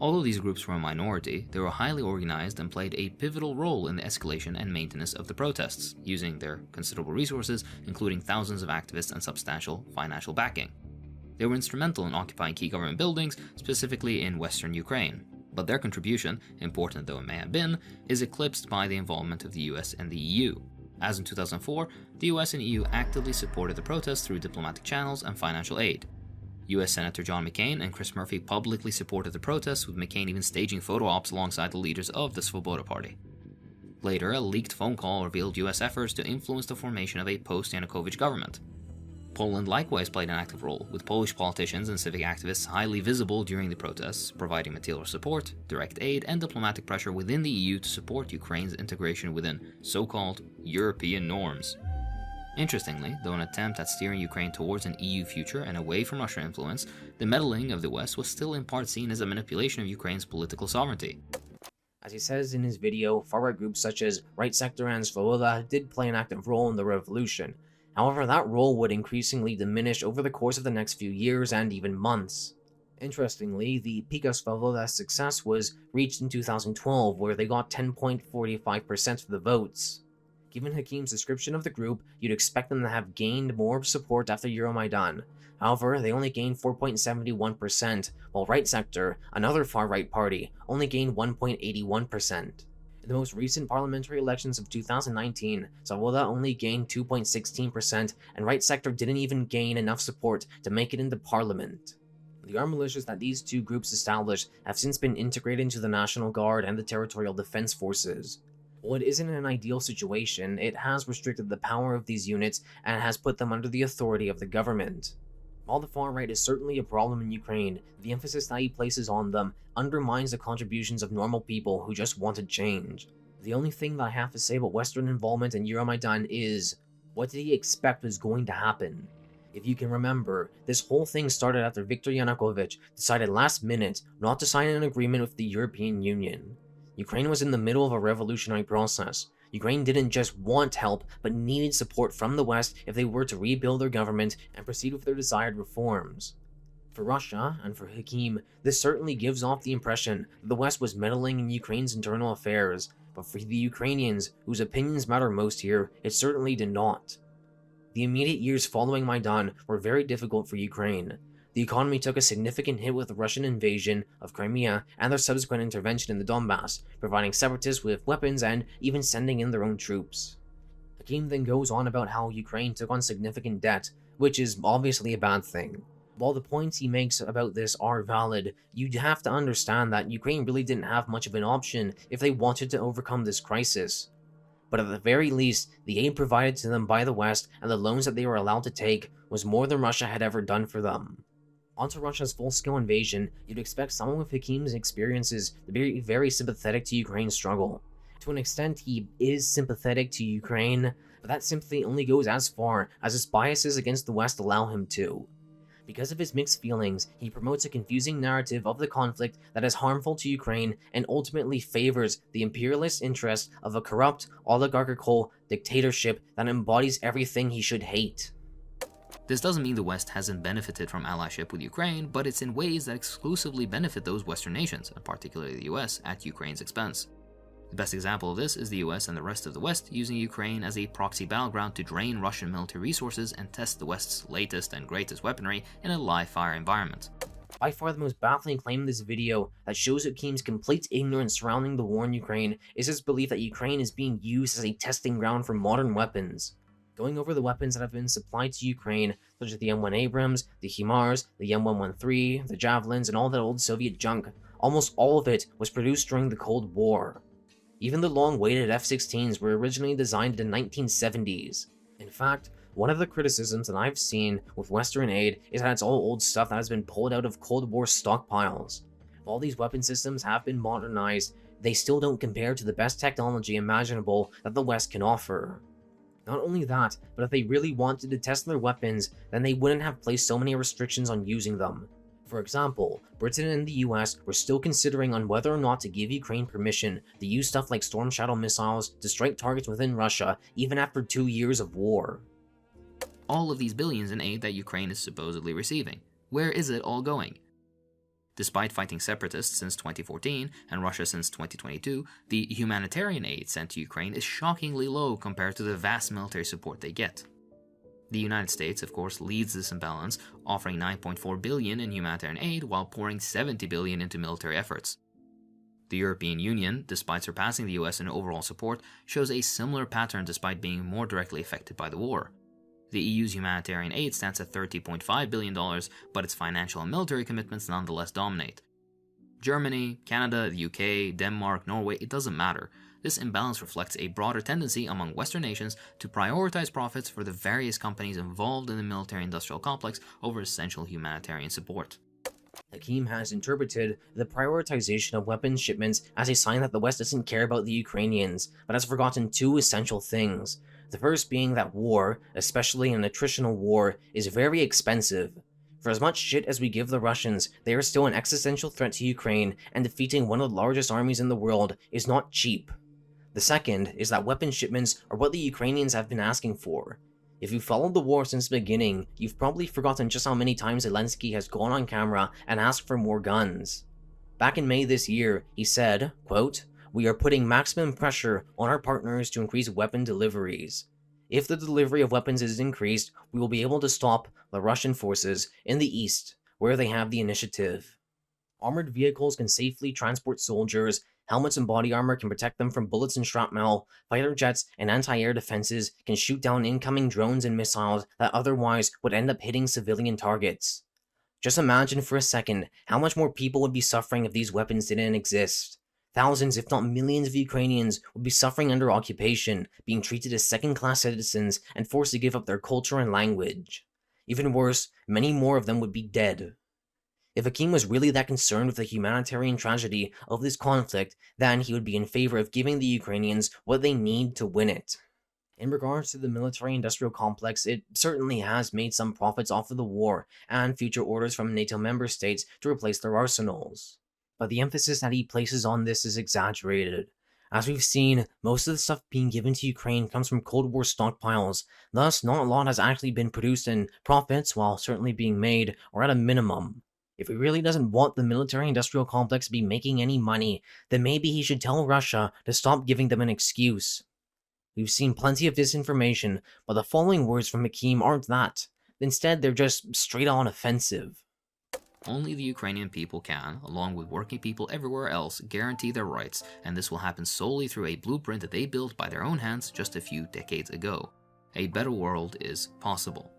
Although these groups were a minority, they were highly organized and played a pivotal role in the escalation and maintenance of the protests, using their considerable resources, including thousands of activists and substantial financial backing. They were instrumental in occupying key government buildings, specifically in western Ukraine, but their contribution, important though it may have been, is eclipsed by the involvement of the US and the EU. As in 2004, the US and EU actively supported the protests through diplomatic channels and financial aid. US Senator John McCain and Chris Murphy publicly supported the protests, with McCain even staging photo ops alongside the leaders of the Svoboda Party. Later, a leaked phone call revealed US efforts to influence the formation of a post-Yanukovych government. Poland likewise played an active role, with Polish politicians and civic activists highly visible during the protests, providing material support, direct aid, and diplomatic pressure within the EU to support Ukraine's integration within so-called European norms. Interestingly, though an attempt at steering Ukraine towards an EU future and away from Russian influence, the meddling of the West was still in part seen as a manipulation of Ukraine's political sovereignty. As he says in his video, far-right groups such as Right Sector and Svoboda did play an active role in the revolution. However, that role would increasingly diminish over the course of the next few years and even months. Interestingly, the peak of Svoboda's success was reached in 2012, where they got 10.45% of the votes. Given Hakim's description of the group, you'd expect them to have gained more support after Euromaidan. However, they only gained 4.71%, while Right Sector, another far-right party, only gained 1.81%. In the most recent parliamentary elections of 2019, Svoboda only gained 2.16%, and Right Sector didn't even gain enough support to make it into parliament. The armed militias that these two groups established have since been integrated into the National Guard and the Territorial Defense Forces. While it isn't an ideal situation, it has restricted the power of these units and has put them under the authority of the government. While the far right is certainly a problem in Ukraine, the emphasis that he places on them undermines the contributions of normal people who just wanted change. The only thing that I have to say about Western involvement in Euromaidan is, what did he expect was going to happen? If you can remember, this whole thing started after Viktor Yanukovych decided last minute not to sign an agreement with the European Union. Ukraine was in the middle of a revolutionary process. Ukraine didn't just want help, but needed support from the West if they were to rebuild their government and proceed with their desired reforms. For Russia, and for Hakim, this certainly gives off the impression that the West was meddling in Ukraine's internal affairs, but for the Ukrainians, whose opinions matter most here, it certainly did not. The immediate years following Maidan were very difficult for Ukraine. The economy took a significant hit with the Russian invasion of Crimea and their subsequent intervention in the Donbass, providing separatists with weapons and even sending in their own troops. Hakim then goes on about how Ukraine took on significant debt, which is obviously a bad thing. While the points he makes about this are valid, you'd have to understand that Ukraine really didn't have much of an option if they wanted to overcome this crisis. But at the very least, the aid provided to them by the West and the loans that they were allowed to take was more than Russia had ever done for them. Onto Russia's full-scale invasion, you'd expect someone with Hakim's experiences to be very sympathetic to Ukraine's struggle. To an extent, he is sympathetic to Ukraine, but that sympathy only goes as far as his biases against the West allow him to. Because of his mixed feelings, he promotes a confusing narrative of the conflict that is harmful to Ukraine and ultimately favors the imperialist interests of a corrupt, oligarchical dictatorship that embodies everything he should hate. This doesn't mean the West hasn't benefited from allyship with Ukraine, but it's in ways that exclusively benefit those Western nations, and particularly the US, at Ukraine's expense. The best example of this is the US and the rest of the West using Ukraine as a proxy battleground to drain Russian military resources and test the West's latest and greatest weaponry in a live-fire environment. By far the most baffling claim in this video that shows Hakim's complete ignorance surrounding the war in Ukraine is his belief that Ukraine is being used as a testing ground for modern weapons. Going over the weapons that have been supplied to Ukraine, such as the M1 Abrams, the HIMARS, the M113, the Javelins, and all that old Soviet junk, almost all of it was produced during the Cold War. Even the long-awaited F-16s were originally designed in the 1970s. In fact, one of the criticisms that I've seen with Western aid is that it's all old stuff that has been pulled out of Cold War stockpiles. While these weapon systems have been modernized, they still don't compare to the best technology imaginable that the West can offer. Not only that, but if they really wanted to test their weapons, then they wouldn't have placed so many restrictions on using them. For example, Britain and the US were still considering on whether or not to give Ukraine permission to use stuff like Storm Shadow missiles to strike targets within Russia, even after 2 years of war. All of these billions in aid that Ukraine is supposedly receiving, where is it all going? Despite fighting separatists since 2014 and Russia since 2022, the humanitarian aid sent to Ukraine is shockingly low compared to the vast military support they get. The United States, of course, leads this imbalance, offering $9.4 billion in humanitarian aid while pouring $70 billion into military efforts. The European Union, despite surpassing the US in overall support, shows a similar pattern despite being more directly affected by the war. The EU's humanitarian aid stands at $30.5 billion, but its financial and military commitments nonetheless dominate. Germany, Canada, the UK, Denmark, Norway, it doesn't matter. This imbalance reflects a broader tendency among Western nations to prioritize profits for the various companies involved in the military-industrial complex over essential humanitarian support. Hakim has interpreted the prioritization of weapons shipments as a sign that the West doesn't care about the Ukrainians, but has forgotten two essential things. The first being that war, especially an attritional war, is very expensive. For as much shit as we give the Russians, they are still an existential threat to Ukraine, and defeating one of the largest armies in the world is not cheap. The second is that weapon shipments are what the Ukrainians have been asking for. If you've followed the war since the beginning, you've probably forgotten just how many times Zelensky has gone on camera and asked for more guns. Back in May this year, he said, quote, "We are putting maximum pressure on our partners to increase weapon deliveries. If the delivery of weapons is increased, we will be able to stop the Russian forces in the east, where they have the initiative. Armored vehicles can safely transport soldiers, helmets and body armor can protect them from bullets and shrapnel, fighter jets and anti-air defenses can shoot down incoming drones and missiles that otherwise would end up hitting civilian targets. Just imagine for a second how much more people would be suffering if these weapons didn't exist. Thousands, if not millions of Ukrainians would be suffering under occupation, being treated as second-class citizens and forced to give up their culture and language. Even worse, many more of them would be dead. If Hakim was really that concerned with the humanitarian tragedy of this conflict, then he would be in favor of giving the Ukrainians what they need to win it. In regards to the military-industrial complex, it certainly has made some profits off of the war and future orders from NATO member states to replace their arsenals. But the emphasis that he places on this is exaggerated. As we've seen, most of the stuff being given to Ukraine comes from Cold War stockpiles, thus not a lot has actually been produced, and profits, while certainly being made, are at a minimum. If he really doesn't want the military-industrial complex to be making any money, then maybe he should tell Russia to stop giving them an excuse. We've seen plenty of disinformation, but the following words from Hakim aren't that. Instead, they're just straight-on offensive. Only the Ukrainian people can, along with working people everywhere else, guarantee their rights, and this will happen solely through a blueprint that they built by their own hands just a few decades ago. A better world is possible.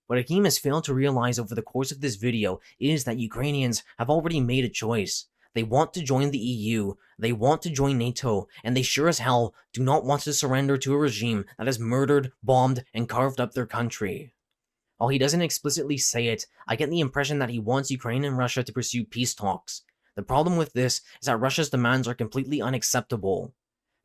What Hakim has failed to realize over the course of this video is that Ukrainians have already made a choice. They want to join the EU, they want to join NATO, and they sure as hell do not want to surrender to a regime that has murdered, bombed, and carved up their country. While he doesn't explicitly say it, I get the impression that he wants Ukraine and Russia to pursue peace talks. The problem with this is that Russia's demands are completely unacceptable.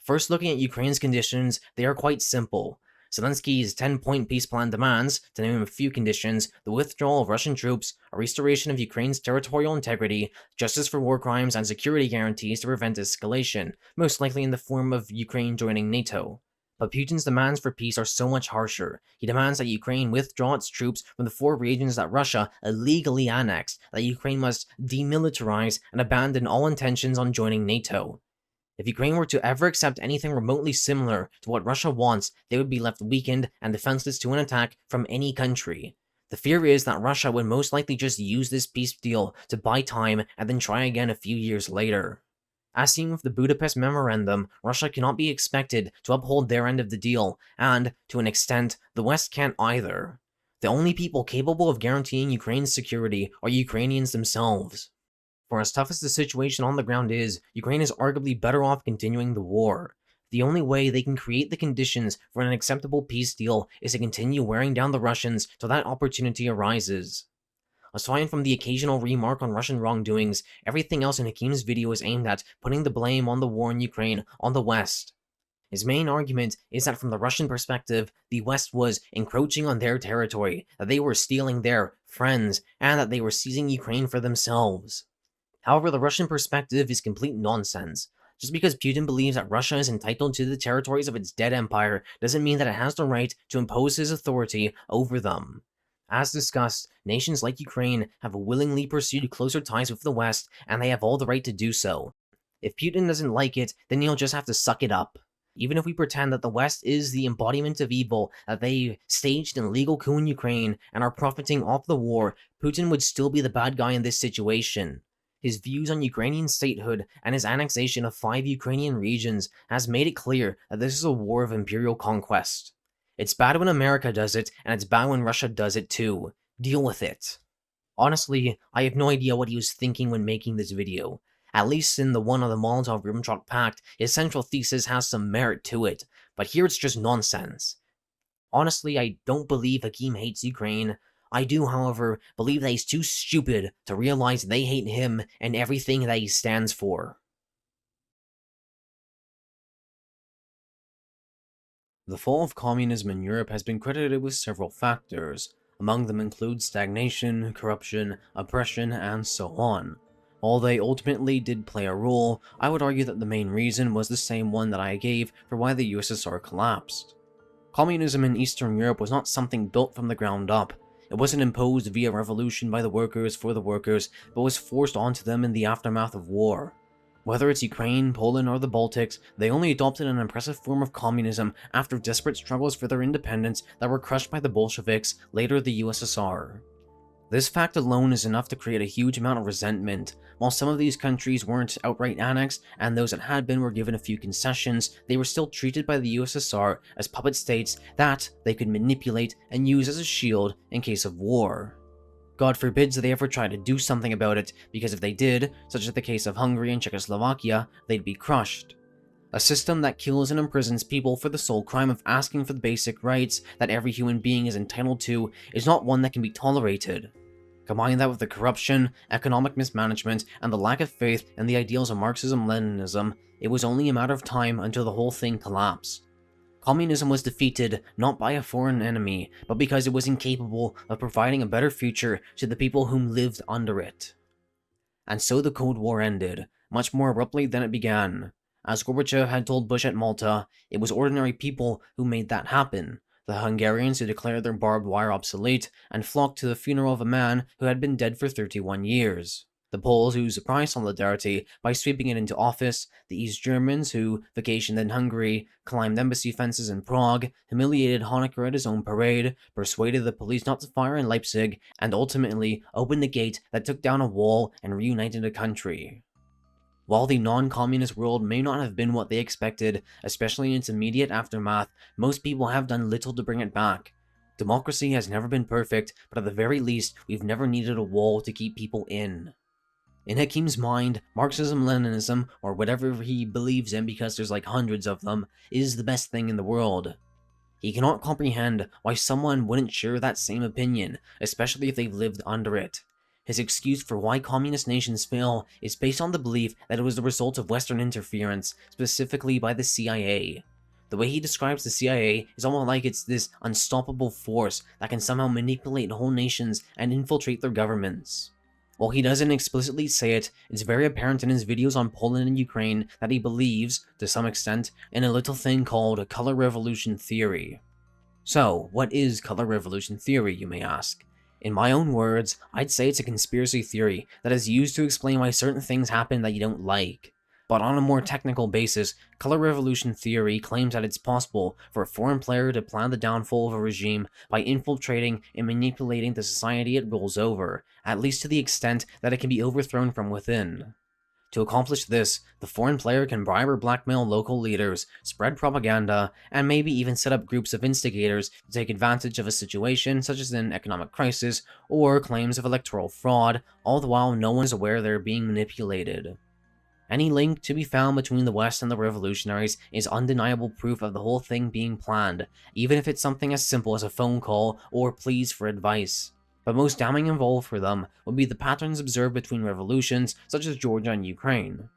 First, looking at Ukraine's conditions, they are quite simple. Zelensky's 10-point peace plan demands, to name a few conditions, the withdrawal of Russian troops, a restoration of Ukraine's territorial integrity, justice for war crimes, and security guarantees to prevent escalation, most likely in the form of Ukraine joining NATO. But Putin's demands for peace are so much harsher. He demands that Ukraine withdraw its troops from the 4 regions that Russia illegally annexed, that Ukraine must demilitarize and abandon all intentions on joining NATO. If Ukraine were to ever accept anything remotely similar to what Russia wants, they would be left weakened and defenseless to an attack from any country. The fear is that Russia would most likely just use this peace deal to buy time and then try again a few years later. As seen with the Budapest Memorandum, Russia cannot be expected to uphold their end of the deal, and, to an extent, the West can't either. The only people capable of guaranteeing Ukraine's security are Ukrainians themselves. For as tough as the situation on the ground is, Ukraine is arguably better off continuing the war. The only way they can create the conditions for an acceptable peace deal is to continue wearing down the Russians till that opportunity arises. Aside from the occasional remark on Russian wrongdoings, everything else in Hakim's video is aimed at putting the blame on the war in Ukraine on the West. His main argument is that from the Russian perspective, the West was encroaching on their territory, that they were stealing their friends, and that they were seizing Ukraine for themselves. However, the Russian perspective is complete nonsense. Just because Putin believes that Russia is entitled to the territories of its dead empire doesn't mean that it has the right to impose his authority over them. As discussed, nations like Ukraine have willingly pursued closer ties with the West, and they have all the right to do so. If Putin doesn't like it, then he'll just have to suck it up. Even if we pretend that the West is the embodiment of evil, that they staged an illegal coup in Ukraine and are profiting off the war, Putin would still be the bad guy in this situation. His views on Ukrainian statehood and his annexation of 5 Ukrainian regions has made it clear that this is a war of imperial conquest. It's bad when America does it, and it's bad when Russia does it too. Deal with it. Honestly, I have no idea what he was thinking when making this video. At least in the one on the Molotov-Ribbentrop Pact, his central thesis has some merit to it, but here it's just nonsense. Honestly, I don't believe Hakim hates Ukraine. I do, however, believe that he's too stupid to realize they hate him and everything that he stands for. The fall of communism in Europe has been credited with several factors. Among them include stagnation, corruption, oppression, and so on. While they ultimately did play a role, I would argue that the main reason was the same one that I gave for why the USSR collapsed. Communism in Eastern Europe was not something built from the ground up. It wasn't imposed via revolution by the workers for the workers, but was forced onto them in the aftermath of war. Whether it's Ukraine, Poland, or the Baltics, they only adopted an impressive form of communism after desperate struggles for their independence that were crushed by the Bolsheviks, later the USSR. This fact alone is enough to create a huge amount of resentment. While some of these countries weren't outright annexed, and those that had been were given a few concessions, they were still treated by the USSR as puppet states that they could manipulate and use as a shield in case of war. God forbids they ever try to do something about it, because if they did, such as the case of Hungary and Czechoslovakia, they'd be crushed. A system that kills and imprisons people for the sole crime of asking for the basic rights that every human being is entitled to is not one that can be tolerated. Combine that with the corruption, economic mismanagement, and the lack of faith in the ideals of Marxism-Leninism, it was only a matter of time until the whole thing collapsed. Communism was defeated not by a foreign enemy, but because it was incapable of providing a better future to the people whom lived under it. And so the Cold War ended, much more abruptly than it began. As Gorbachev had told Bush at Malta, it was ordinary people who made that happen. The Hungarians who declared their barbed wire obsolete and flocked to the funeral of a man who had been dead for 31 years. The Poles who surprised solidarity by sweeping it into office, the East Germans who vacationed in Hungary, climbed embassy fences in Prague, humiliated Honecker at his own parade, persuaded the police not to fire in Leipzig, and ultimately opened the gate that took down a wall and reunited a country. While the non-communist world may not have been what they expected, especially in its immediate aftermath, most people have done little to bring it back. Democracy has never been perfect, but at the very least, we've never needed a wall to keep people in. In Hakim's mind, Marxism-Leninism, or whatever he believes in because there's like hundreds of them, is the best thing in the world. He cannot comprehend why someone wouldn't share that same opinion, especially if they've lived under it. His excuse for why communist nations fail is based on the belief that it was the result of Western interference, specifically by the CIA. The way he describes the CIA is almost like it's this unstoppable force that can somehow manipulate whole nations and infiltrate their governments. While he doesn't explicitly say it, it's very apparent in his videos on Poland and Ukraine that he believes, to some extent, in a little thing called color revolution theory. So, what is color revolution theory, you may ask? In my own words, I'd say it's a conspiracy theory that is used to explain why certain things happen that you don't like. But on a more technical basis, color revolution theory claims that it's possible for a foreign player to plan the downfall of a regime by infiltrating and manipulating the society it rules over, at least to the extent that it can be overthrown from within. To accomplish this, the foreign player can bribe or blackmail local leaders, spread propaganda, and maybe even set up groups of instigators to take advantage of a situation such as an economic crisis or claims of electoral fraud, all the while no one is aware they're being manipulated. Any link to be found between the West and the revolutionaries is undeniable proof of the whole thing being planned, even if it's something as simple as a phone call or pleas for advice. But most damning involved for them would be the patterns observed between revolutions such as Georgia and Ukraine.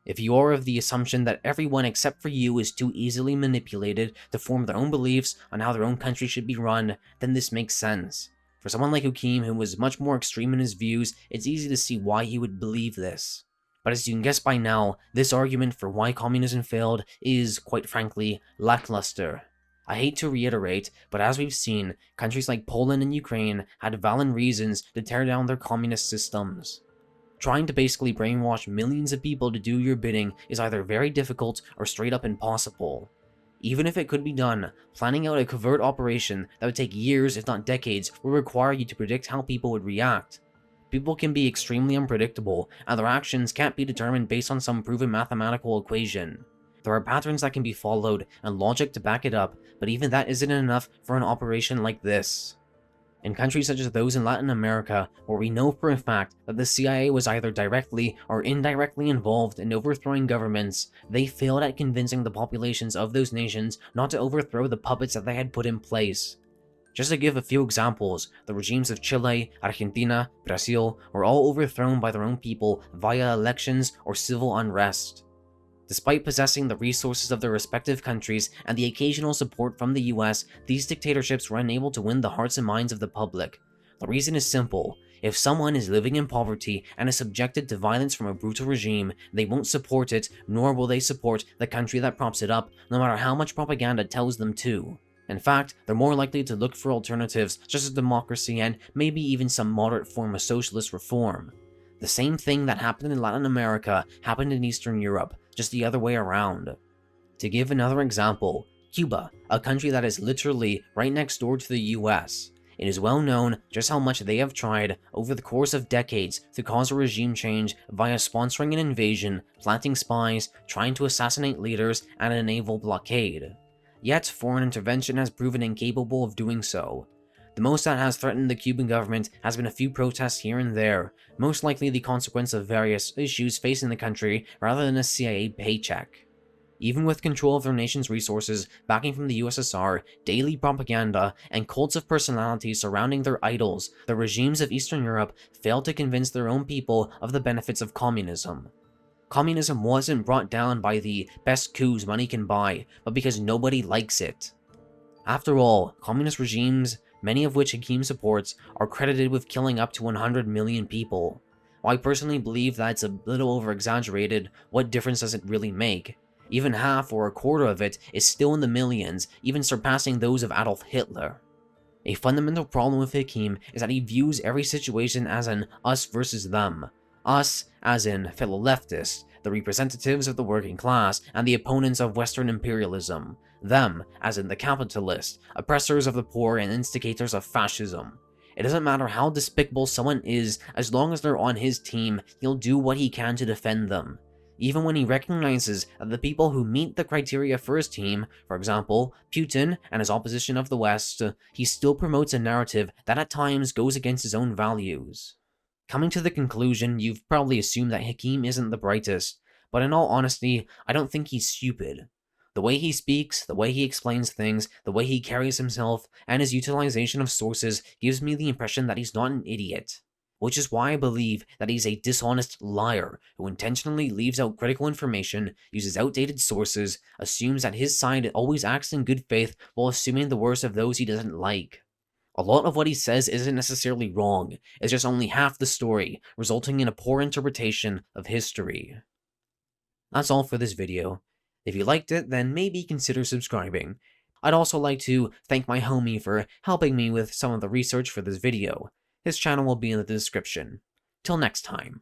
If you are of the assumption that everyone except for you is too easily manipulated to form their own beliefs on how their own country should be run, then this makes sense. For someone like Hakim, who was much more extreme in his views, it's easy to see why he would believe this. But as you can guess by now, this argument for why communism failed is, quite frankly, lackluster. I hate to reiterate, but as we've seen, countries like Poland and Ukraine had valid reasons to tear down their communist systems. Trying to basically brainwash millions of people to do your bidding is either very difficult or straight up impossible. Even if it could be done, planning out a covert operation that would take years if not decades would require you to predict how people would react. People can be extremely unpredictable, and their actions can't be determined based on some proven mathematical equation. There are patterns that can be followed and logic to back it up, but even that isn't enough for an operation like this. In countries such as those in Latin America, where we know for a fact that the CIA was either directly or indirectly involved in overthrowing governments, they failed at convincing the populations of those nations not to overthrow the puppets that they had put in place. Just to give a few examples, the regimes of Chile, Argentina, Brazil were all overthrown by their own people via elections or civil unrest. Despite possessing the resources of their respective countries and the occasional support from the US, these dictatorships were unable to win the hearts and minds of the public. The reason is simple. If someone is living in poverty and is subjected to violence from a brutal regime, they won't support it, nor will they support the country that props it up, no matter how much propaganda tells them to. In fact, they're more likely to look for alternatives, such as democracy and maybe even some moderate form of socialist reform. The same thing that happened in Latin America happened in Eastern Europe, just the other way around. To give another example, Cuba, a country that is literally right next door to the US. It is well known just how much they have tried over the course of decades to cause a regime change via sponsoring an invasion, planting spies, trying to assassinate leaders, and a naval blockade. Yet, foreign intervention has proven incapable of doing so. The most that has threatened the Cuban government has been a few protests here and there, most likely the consequence of various issues facing the country rather than a CIA paycheck. Even with control of their nation's resources, backing from the USSR, daily propaganda, and cults of personality surrounding their idols, the regimes of Eastern Europe failed to convince their own people of the benefits of communism. Communism wasn't brought down by the best coups money can buy, but because nobody likes it. After all, communist regimes, many of which Hakim supports, are credited with killing up to 100 million people. While I personally believe that it's a little over-exaggerated, what difference does it really make? Even half or a quarter of it is still in the millions, even surpassing those of Adolf Hitler. A fundamental problem with Hakim is that he views every situation as an us versus them. Us, as in fellow leftists, the representatives of the working class and the opponents of Western imperialism. Them, as in the capitalists, oppressors of the poor and instigators of fascism. It doesn't matter how despicable someone is, as long as they're on his team, he'll do what he can to defend them. Even when he recognizes that the people who meet the criteria for his team, for example, Putin and his opposition of the West, he still promotes a narrative that at times goes against his own values. Coming to the conclusion, you've probably assumed that Hakim isn't the brightest, but in all honesty, I don't think he's stupid. The way he speaks, the way he explains things, the way he carries himself, and his utilization of sources gives me the impression that he's not an idiot. Which is why I believe that he's a dishonest liar who intentionally leaves out critical information, uses outdated sources, assumes that his side always acts in good faith while assuming the worst of those he doesn't like. A lot of what he says isn't necessarily wrong, it's just only half the story, resulting in a poor interpretation of history. That's all for this video. If you liked it, then maybe consider subscribing. I'd also like to thank my homie for helping me with some of the research for this video. His channel will be in the description. Till next time.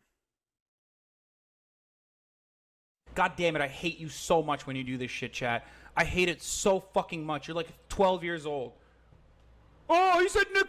God damn it, I hate you so much when you do this shit, chat. I hate it so fucking much. You're like 12 years old. Oh, he said nickel.